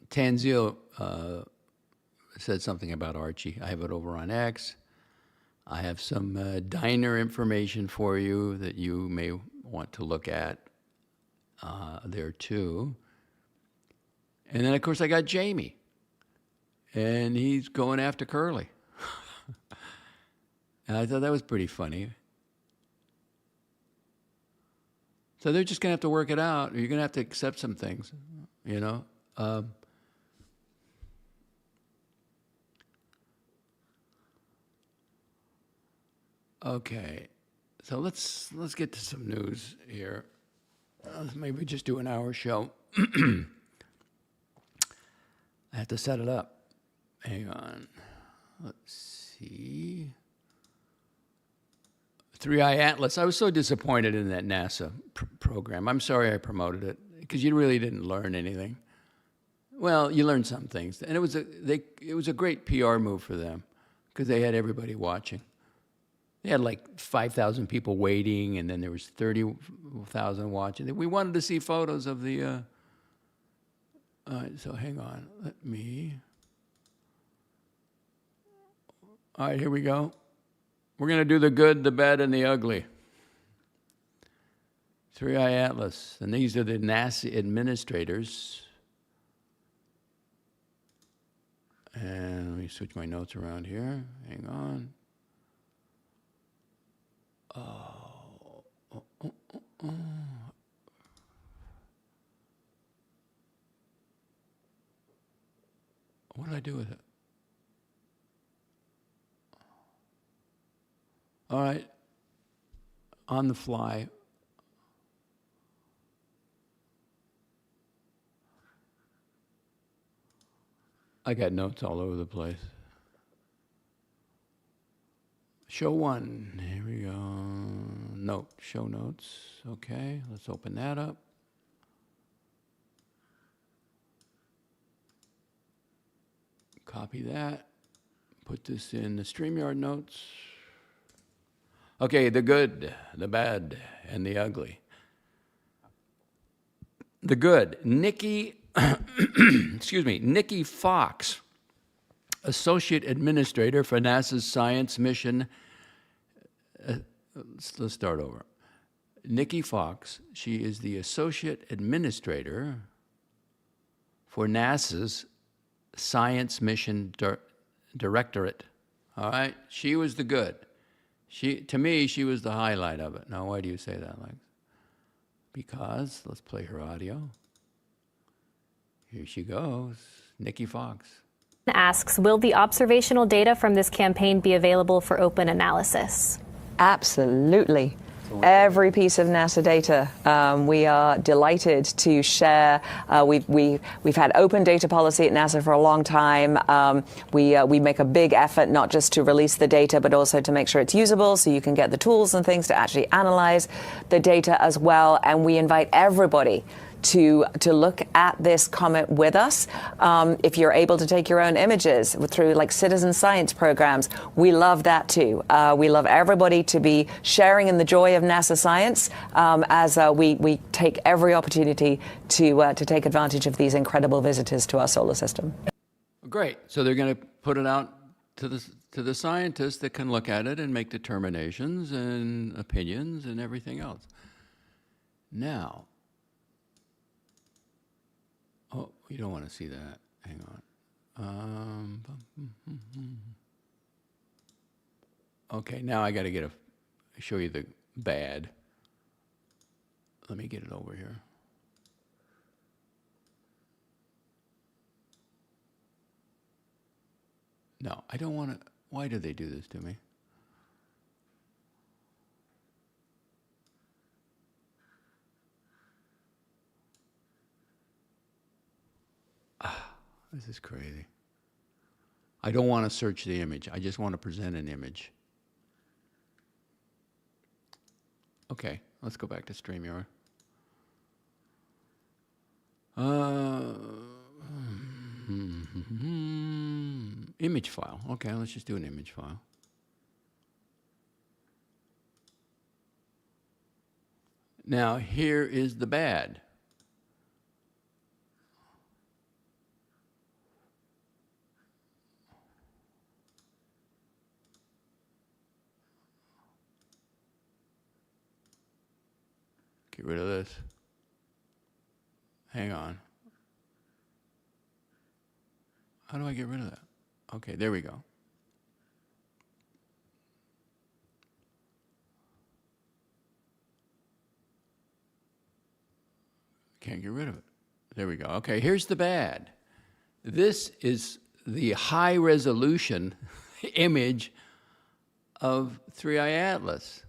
Tanzil said something about Archie. I have it over on X. I have some diner information for you that you may want to look at there too. And then, of course, I got Jamie, and he's going after Curly. And I thought that was pretty funny. So they're just going to have to work it out. You're going to have to accept some things, Okay, so let's get to some news here. Maybe just do an hour show. I have to set it up. Hang on. Let's see. 3i Atlas. I was so disappointed in that NASA program. I'm sorry I promoted it because you really didn't learn anything. Well, you learned some things, and it was a great PR move for them because they had everybody watching. They had like 5,000 people waiting, and then there was 30,000 watching. We wanted to see photos of the. All right, so hang on. Let me. All right, here we go. We're going to do the good, the bad, and the ugly. 3i Atlas, and these are the NASA administrators. And let me switch my notes around here. Hang on. What did I do with it? All right. On the fly. I got notes all over the place. Show one. Here we go. Note. Show notes. Okay, let's open that up. Copy that. Put this in the StreamYard notes. Okay, the good, the bad, and the ugly. The good. Nikki Fox, Associate Administrator for NASA's Science Mission. Let's start over. Nikki Fox, she is the Associate Administrator for NASA's Science Mission Directorate. All right? She was the good. To me, she was the highlight of it. Now, why do you say that, Lex? Because, let's play her audio. Here she goes, Nikki Fox. Asks, will the observational data from this campaign be available for open analysis? Absolutely. Every piece of NASA data, we are delighted to share. We've had open data policy at NASA for a long time. We make a big effort not just to release the data, but also to make sure it's usable, so you can get the tools and things to actually analyze the data as well. And we invite everybody to look at this comet with us. If you're able to take your own images through like citizen science programs, we love that too. We love everybody to be sharing in the joy of NASA science as we take every opportunity to take advantage of these incredible visitors to our solar system. Great. So they're going to put it out to the scientists that can look at it and make determinations and opinions and everything else. Now, oh, you don't want to see that. Hang on. Okay, now I got to show you the bad. Let me get it over here. No, I don't want to. Why do they do this to me? This is crazy. I don't want to search the image. I just want to present an image. Okay, let's go back to StreamYard. Image file. Okay, let's just do an image file. Now, here is the bad. Get rid of this. Hang on. How do I get rid of that? Okay, there we go. Can't get rid of it. There we go. Okay, here's the bad. This is the high resolution image of 3i Atlas.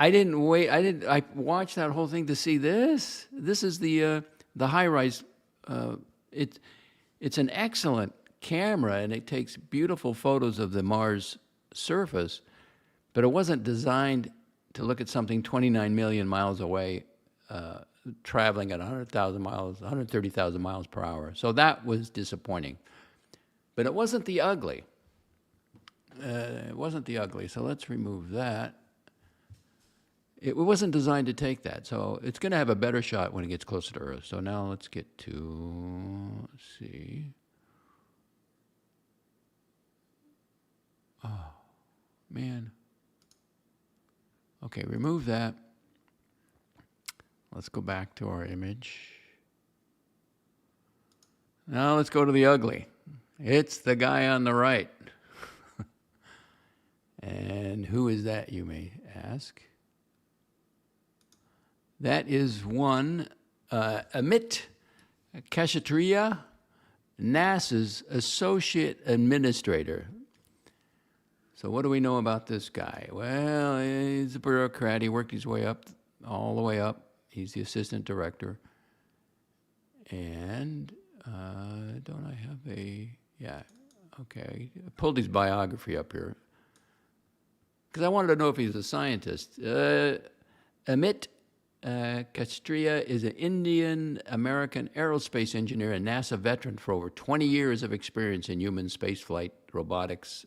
I watched that whole thing to see this. This is the high-rise. It's an excellent camera, and it takes beautiful photos of the Mars surface, but it wasn't designed to look at something 29 million miles away, traveling at 100,000 miles, 130,000 miles per hour. So that was disappointing. But it wasn't the ugly. It wasn't the ugly, so let's remove that. It wasn't designed to take that, so it's going to have a better shot when it gets closer to Earth. So now let's get to, let's see. Oh, man. Okay, remove that. Let's go back to our image. Now let's go to the ugly. It's the guy on the right. And who is that, you may ask? That is one, Amit Kshatriya, NASA's Associate Administrator. So what do we know about this guy? Well, he's a bureaucrat. He worked his way up, all the way up. He's the assistant director. And don't I have a, yeah, okay. I pulled his biography up here because I wanted to know if he's a scientist. Amit Kshatriya is an Indian-American aerospace engineer and NASA veteran for over 20 years of experience in human spaceflight, robotics,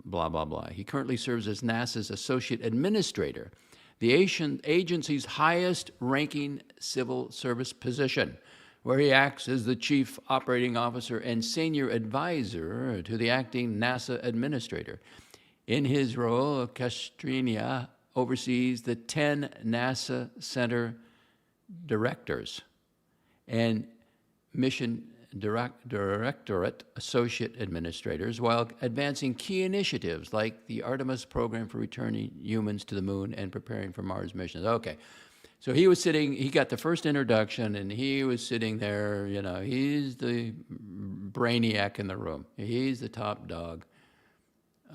blah, blah, blah. He currently serves as NASA's Associate Administrator, the agency's highest-ranking civil service position, where he acts as the Chief Operating Officer and Senior Advisor to the acting NASA Administrator. In his role, Kshatriya oversees the 10 NASA Center directors and Mission Directorate Associate Administrators while advancing key initiatives like the Artemis program for returning humans to the moon and preparing for Mars missions. Okay, so he was sitting, he got the first introduction and he was sitting there, you know, he's the brainiac in the room. He's the top dog.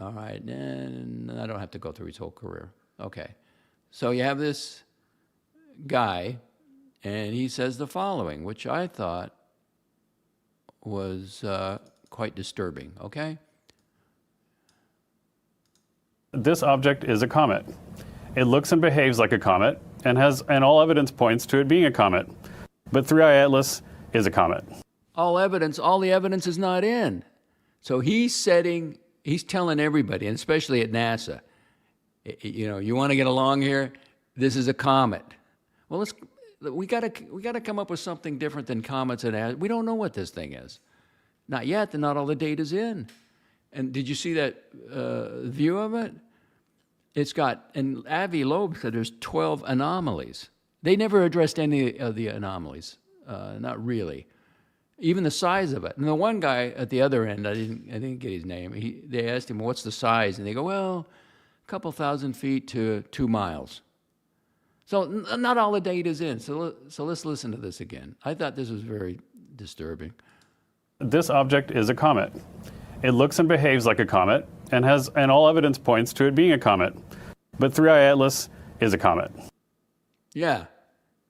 All right, and I don't have to go through his whole career. Okay, so you have this guy and he says the following, which I thought was quite disturbing, okay? This object is a comet. It looks and behaves like a comet and all evidence points to it being a comet. But 3I Atlas is a comet. All the evidence is not in. So he's telling everybody, and especially at NASA, you know, you want to get along here? This is a comet. Well, we got to come up with something different than comets and we don't know what this thing is. Not yet, not all the data's in. And did you see that view of it? It's got, and Avi Loeb said there's 12 anomalies. They never addressed any of the anomalies, not really. Even the size of it. And the one guy at the other end, I didn't get his name. They asked him, what's the size? And they go, well, a couple thousand feet to 2 miles. So not all the data's in. So let's listen to this again. I thought this was very disturbing. This object is a comet. It looks and behaves like a comet and all evidence points to it being a comet. But 3I Atlas is a comet. Yeah.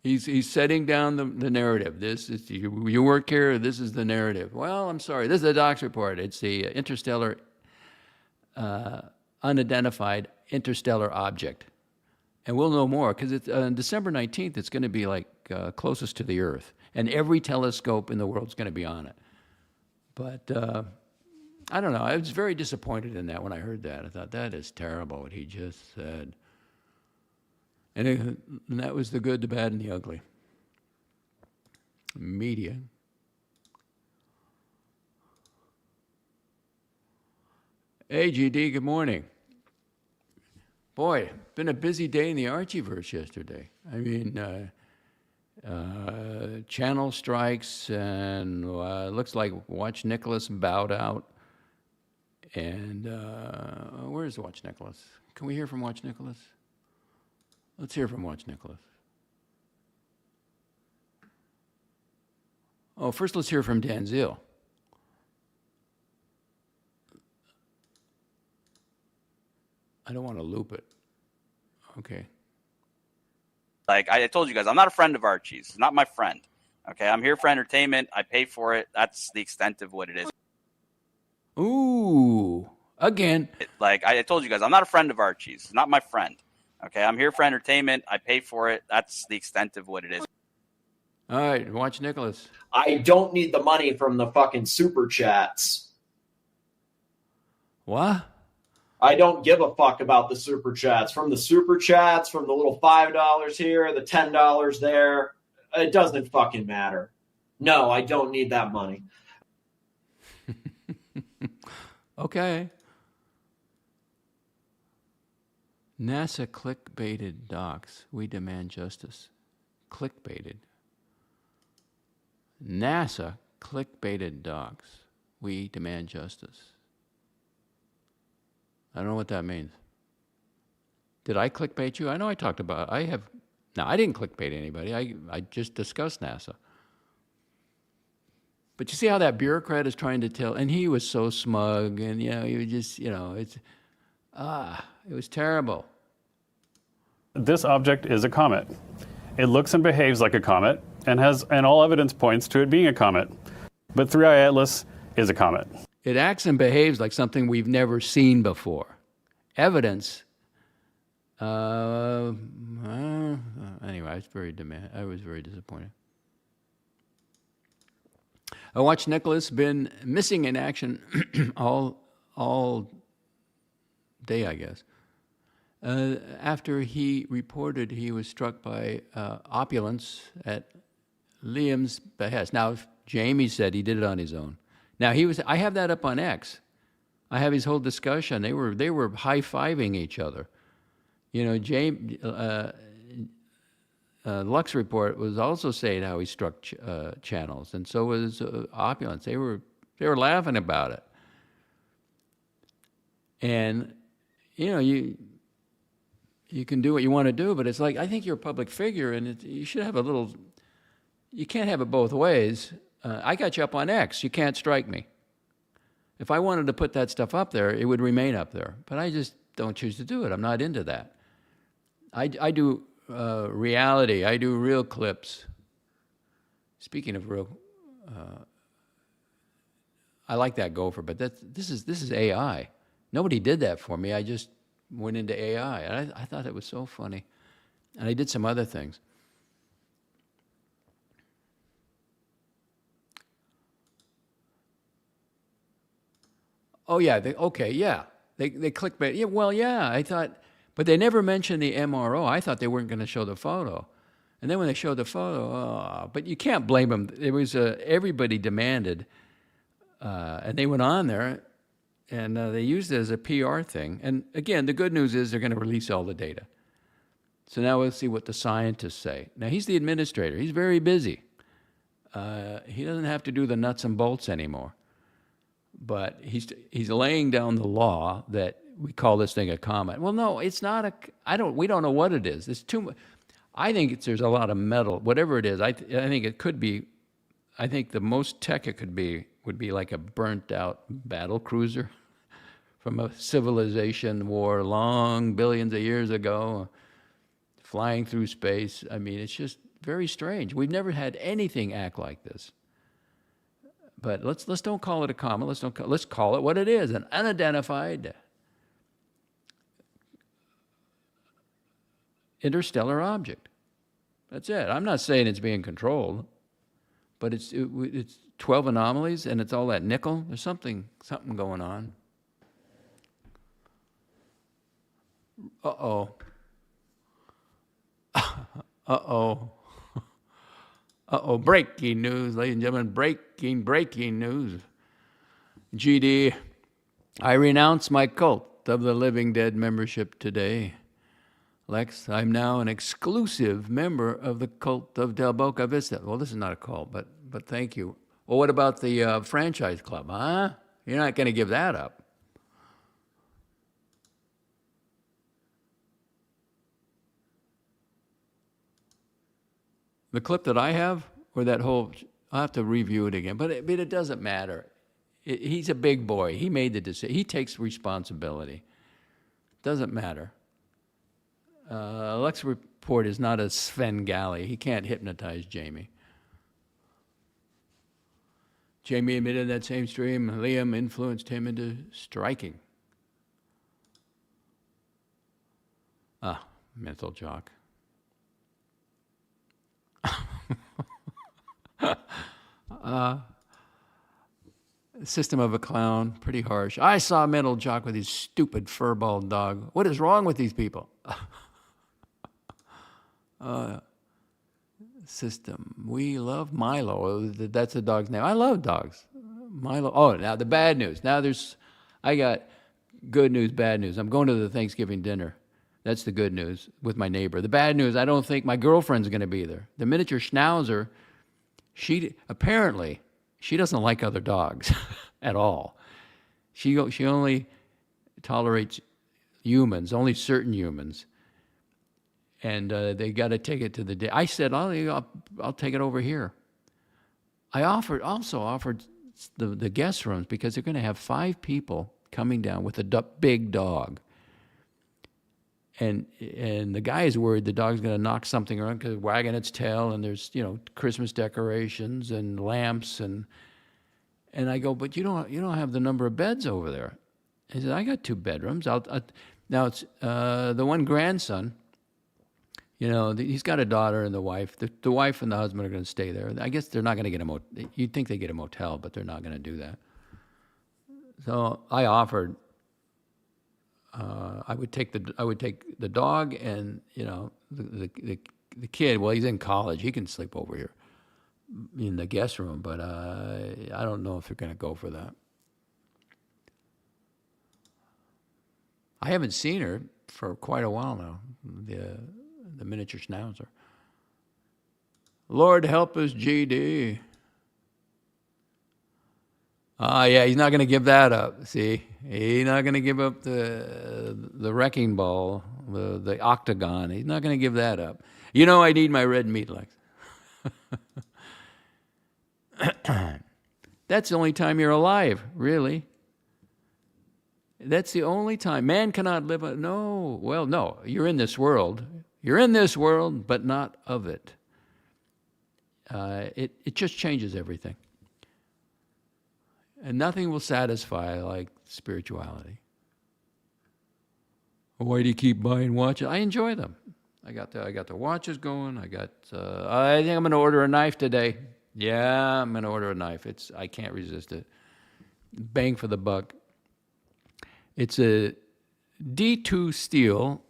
He's setting down the narrative. This is you work here. This is the narrative. Well, I'm sorry. This is the doc's report. It's the interstellar, unidentified interstellar object, and we'll know more because it's on December 19th. It's going to be like closest to the Earth, and every telescope in the world is going to be on it. But I don't know. I was very disappointed in that when I heard that. I thought that is terrible what he just said. And that was the good, the bad, and the ugly. Media. Hey, GD, good morning. Boy, been a busy day in the Archieverse yesterday. I mean, channel strikes, and looks like Watch Nicholas bowed out. And where's Watch Nicholas? Can we hear from Watch Nicholas? Let's hear from Watch Nicholas. Oh, first let's hear from Dan Zeal. I don't want to loop it. Okay. Like I told you guys, I'm not a friend of Archie's. He's not my friend. Okay, I'm here for entertainment. I pay for it. That's the extent of what it is. Ooh, again. Like I told you guys, I'm not a friend of Archie's. He's not my friend. Okay, I'm here for entertainment. I pay for it. That's the extent of what it is. All right, Watch Nicholas. I don't need the money from the fucking super chats. What? I don't give a fuck about the super chats. From the super chats, from the little $5 here, the $10 there, it doesn't fucking matter. No, I don't need that money. Okay. NASA clickbaited docs. We demand justice. Clickbaited. NASA clickbaited docs. We demand justice. I don't know what that means. Did I clickbait you? I know I talked about, I didn't clickbait anybody. I just discussed NASA. But you see how that bureaucrat is trying to tell, and he was so smug, and, he was just, it was terrible. This object is a comet. It looks and behaves like a comet and all evidence points to it being a comet. But 3i Atlas is a comet. It acts and behaves like something we've never seen before. Evidence. Anyway, I was very disappointed. I watched Nicholas been missing in action all day, I guess. After he reported he was struck by opulence at Liam's behest. Now, Jamie said he did it on his own. Now I have that up on X. I have his whole discussion. They were high-fiving each other. Lux Report was also saying how he struck channels, and so was Opulence. They were laughing about it. And you can do what you want to do, but it's like, I think you're a public figure, and you should have a little. You can't have it both ways. I got you up on X. You can't strike me. If I wanted to put that stuff up there, it would remain up there. But I just don't choose to do it. I'm not into that. I do reality. I do real clips. Speaking of real, I like that gopher, but this is AI. Nobody did that for me. I just went into AI, and I thought it was so funny. And I did some other things. Oh yeah, they clickbait. Yeah, well, yeah, I thought, but they never mentioned the MRO. I thought they weren't going to show the photo, and then when they showed the photo, but you can't blame them. It was everybody demanded, and they went on there, and they used it as a PR thing. And again, the good news is they're going to release all the data. So now we'll see what the scientists say. Now he's the administrator. He's very busy. He doesn't have to do the nuts and bolts anymore. But he's laying down the law that we call this thing a comet. Well, no, it's not we don't know what it is. It's too much. I think there's a lot of metal, whatever it is. I think it could be, I think the most tech it could be would be like a burnt out battle cruiser from a civilization war long billions of years ago, flying through space. I mean, it's just very strange. We've never had anything act like this. But let's don't call it a comet. Let's call it what it is, an unidentified interstellar object. That's it. I'm not saying it's being controlled, but it's 12 anomalies and it's all that nickel. There's something going on. Uh-oh. Uh-oh. Uh-oh, breaking news, ladies and gentlemen, breaking news. GD, I renounce my cult of the Living Dead membership today. Lex, I'm now an exclusive member of the cult of Del Boca Vista. Well, this is not a cult, but thank you. Well, what about the franchise club, huh? You're not going to give that up. The clip that I have, or that whole, I'll have to review it again, but it doesn't matter. He's a big boy. He made the decision. He takes responsibility. Doesn't matter. Lux Report is not a Svengali. He can't hypnotize Jamie. Jamie admitted in that same stream Liam influenced him into striking. Mental jock. System of a Clown, pretty harsh. I saw Mental Jock with his stupid fur-balled dog. What is wrong with these people? System. We love Milo. That's the dog's name. I love dogs. Milo. Oh, now the bad news. I got good news, bad news. I'm going to the Thanksgiving dinner. That's the good news with my neighbor. The bad news, I don't think my girlfriend's going to be there. The miniature schnauzer, she doesn't like other dogs at all. She only tolerates humans, only certain humans. And they got to take it to the day. I said, I'll take it over here. I also offered the guest rooms because they're going to have 5 people coming down with a big dog. And the guy is worried the dog's going to knock something around because it's wagging its tail, and there's Christmas decorations and lamps and I go, but you don't have the number of beds over there. He said, I got 2 bedrooms. Now it's the one grandson. He's got a daughter and the wife. The wife and the husband are going to stay there. I guess they're not going to get a motel. You'd think they get a motel, but they're not going to do that. So I offered. I would take the dog and the kid. Well, he's in college. He can sleep over here in the guest room, but I don't know if they're going to go for that. I haven't seen her for quite a while now. The miniature schnauzer. Lord help us, GD. Yeah, he's not going to give that up. See, he's not going to give up the wrecking ball, the octagon. He's not going to give that up. I need my red meat legs. That's the only time you're alive, really. That's the only time. Man cannot live. No, you're in this world. You're in this world, but not of it. It just changes everything. And nothing will satisfy like spirituality. Why do you keep buying watches? I enjoy them. I got the watches going. I think I'm going to order a knife today. Yeah, I'm going to order a knife. I can't resist it. Bang for the buck. It's a D2 steel.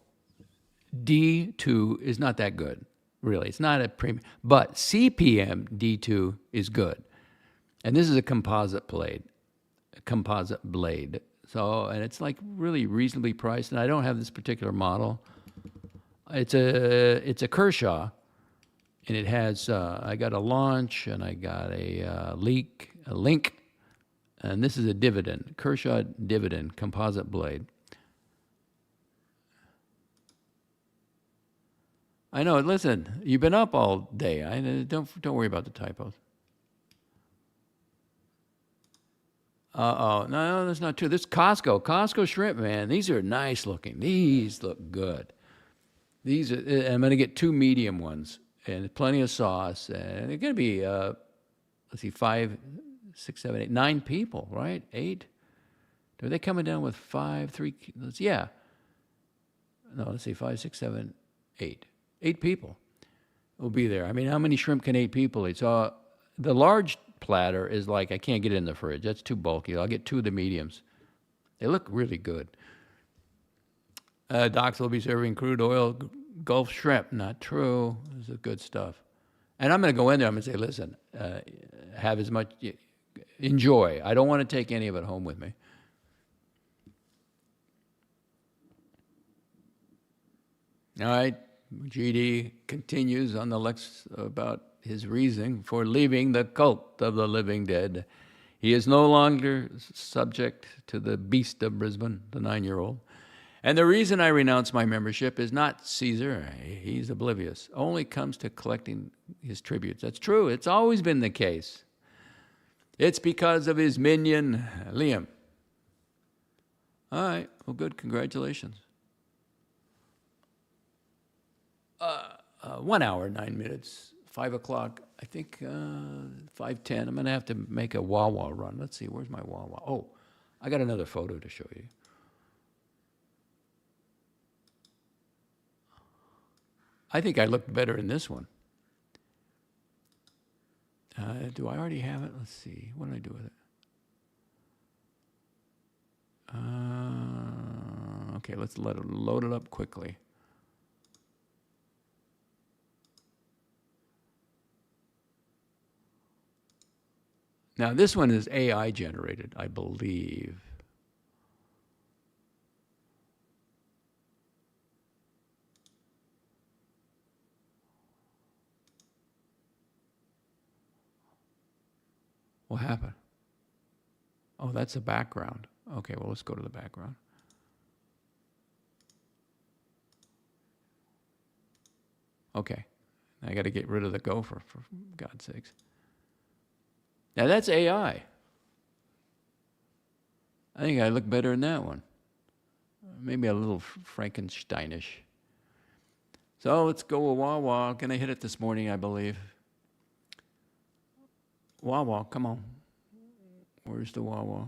D2 is not that good, really. It's not a premium. But CPM D2 is good. And this is a composite blade. So, and it's like really reasonably priced. And I don't have this particular model. It's a Kershaw, and it has. I got a launch, and I got a link, and this is a Dividend Kershaw Dividend composite blade. I know. Listen, you've been up all day. Don't worry about the typos. No, that's not true. This Costco shrimp, man. These are nice looking. These look good. I'm going to get 2 medium ones and plenty of sauce. And they're going to be, 5, 6, 7, 8, 9 people, right? 8. Are they coming down with 5, 3? Yeah. No, let's see, 5, 6, 7, 8. 8 people will be there. I mean, how many shrimp can 8 people eat? So the large platter is like, I can't get it in the fridge. That's too bulky. I'll get 2 of the mediums. They look really good. Docs will be serving crude oil Gulf shrimp. Not true. This is good stuff. And I'm going to go in there. I'm going to say, listen, have as much, enjoy. I don't want to take any of it home with me. All right. GD continues on the Lex about his reason for leaving the cult of the living dead. He is no longer subject to the beast of Brisbane, the 9-year-old. And the reason I renounce my membership is not Caesar. He's oblivious. Only comes to collecting his tributes. That's true. It's always been the case. It's because of his minion, Liam. All right. Well, good. Congratulations. 1 hour, 9 minutes, 5 o'clock, I think 5:10. I'm going to have to make a Wawa run. Let's see, where's my Wawa? Oh, I got another photo to show you. I think I looked better in this one. Do I already have it? Let's see. What did I do with it? Okay, let's let it load it up quickly. Now, this one is AI generated, I believe. What happened? Oh, that's the background. Okay, well, let's go to the background. Okay, I got to get rid of the gopher, for God's sakes. Now, that's AI. I think I look better in that one. Maybe a little Frankensteinish. So let's go with Wawa. Gonna hit it this morning, I believe. Wawa, come on. Where's the Wawa?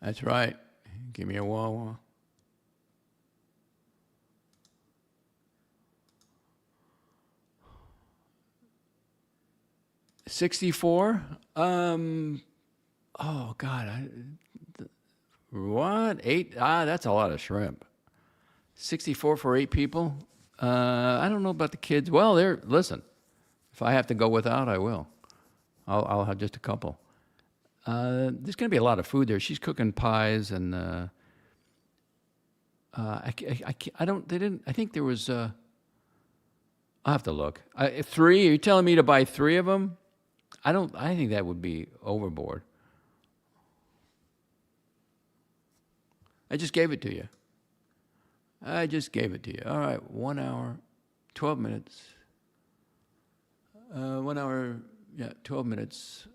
That's right. Give me a Wawa. $64. Oh God. What? 8? That's a lot of shrimp. 64 for 8 people. I don't know about the kids. Well, listen. If I have to go without, I will. I'll have just a couple. There's going to be a lot of food there. She's cooking pies and I don't. They didn't. I think there was. I'll have to look. 3? Are you telling me to buy 3 of them? I don't. I think that would be overboard. I just gave it to you. I just gave it to you. All right, 1 hour, 12 minutes. 1 hour, 12 minutes.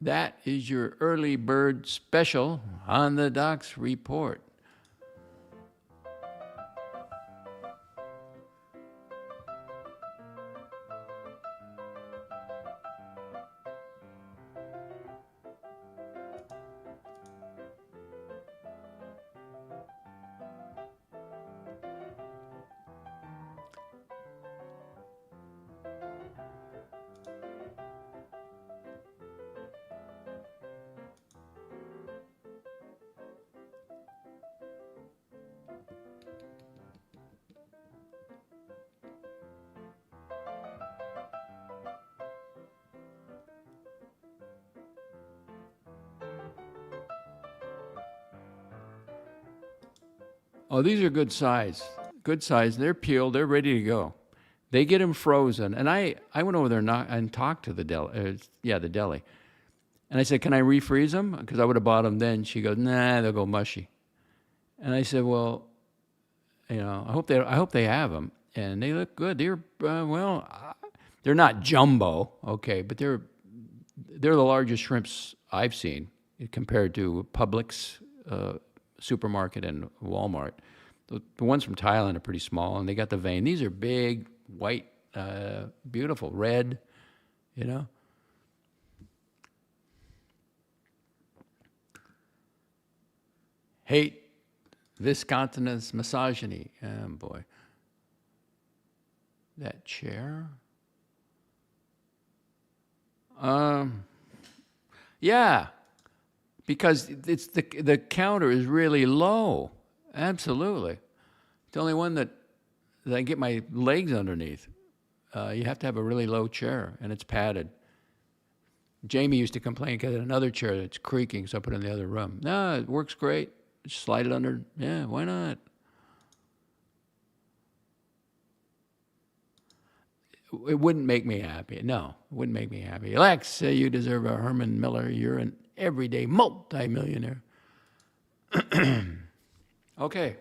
That is your early bird special on the Docs Report. Oh, these are good size. Good size. They're peeled. They're ready to go. They get them frozen. And I went over there and talked to the deli. The deli. And I said, can I refreeze them? Because I would have bought them then. She goes, nah, they'll go mushy. And I said, well, I hope they have them. And they look good. They're, they're not jumbo, okay, but they're the largest shrimps I've seen compared to Publix, supermarket and Walmart. The ones from Thailand are pretty small, and they got the vein. These are big, white, beautiful, red, Hate this continent's misogyny. Oh, boy. That chair? Yeah. Because it's the counter is really low. Absolutely. The only one that I get my legs underneath. You have to have a really low chair, and it's padded. Jamie used to complain because another chair that's creaking, so I put it in the other room. No, it works great. Just slide it under. Yeah, why not? It wouldn't make me happy. No, it wouldn't make me happy. Lex, you deserve a Herman Miller. You're an everyday multimillionaire. Okay.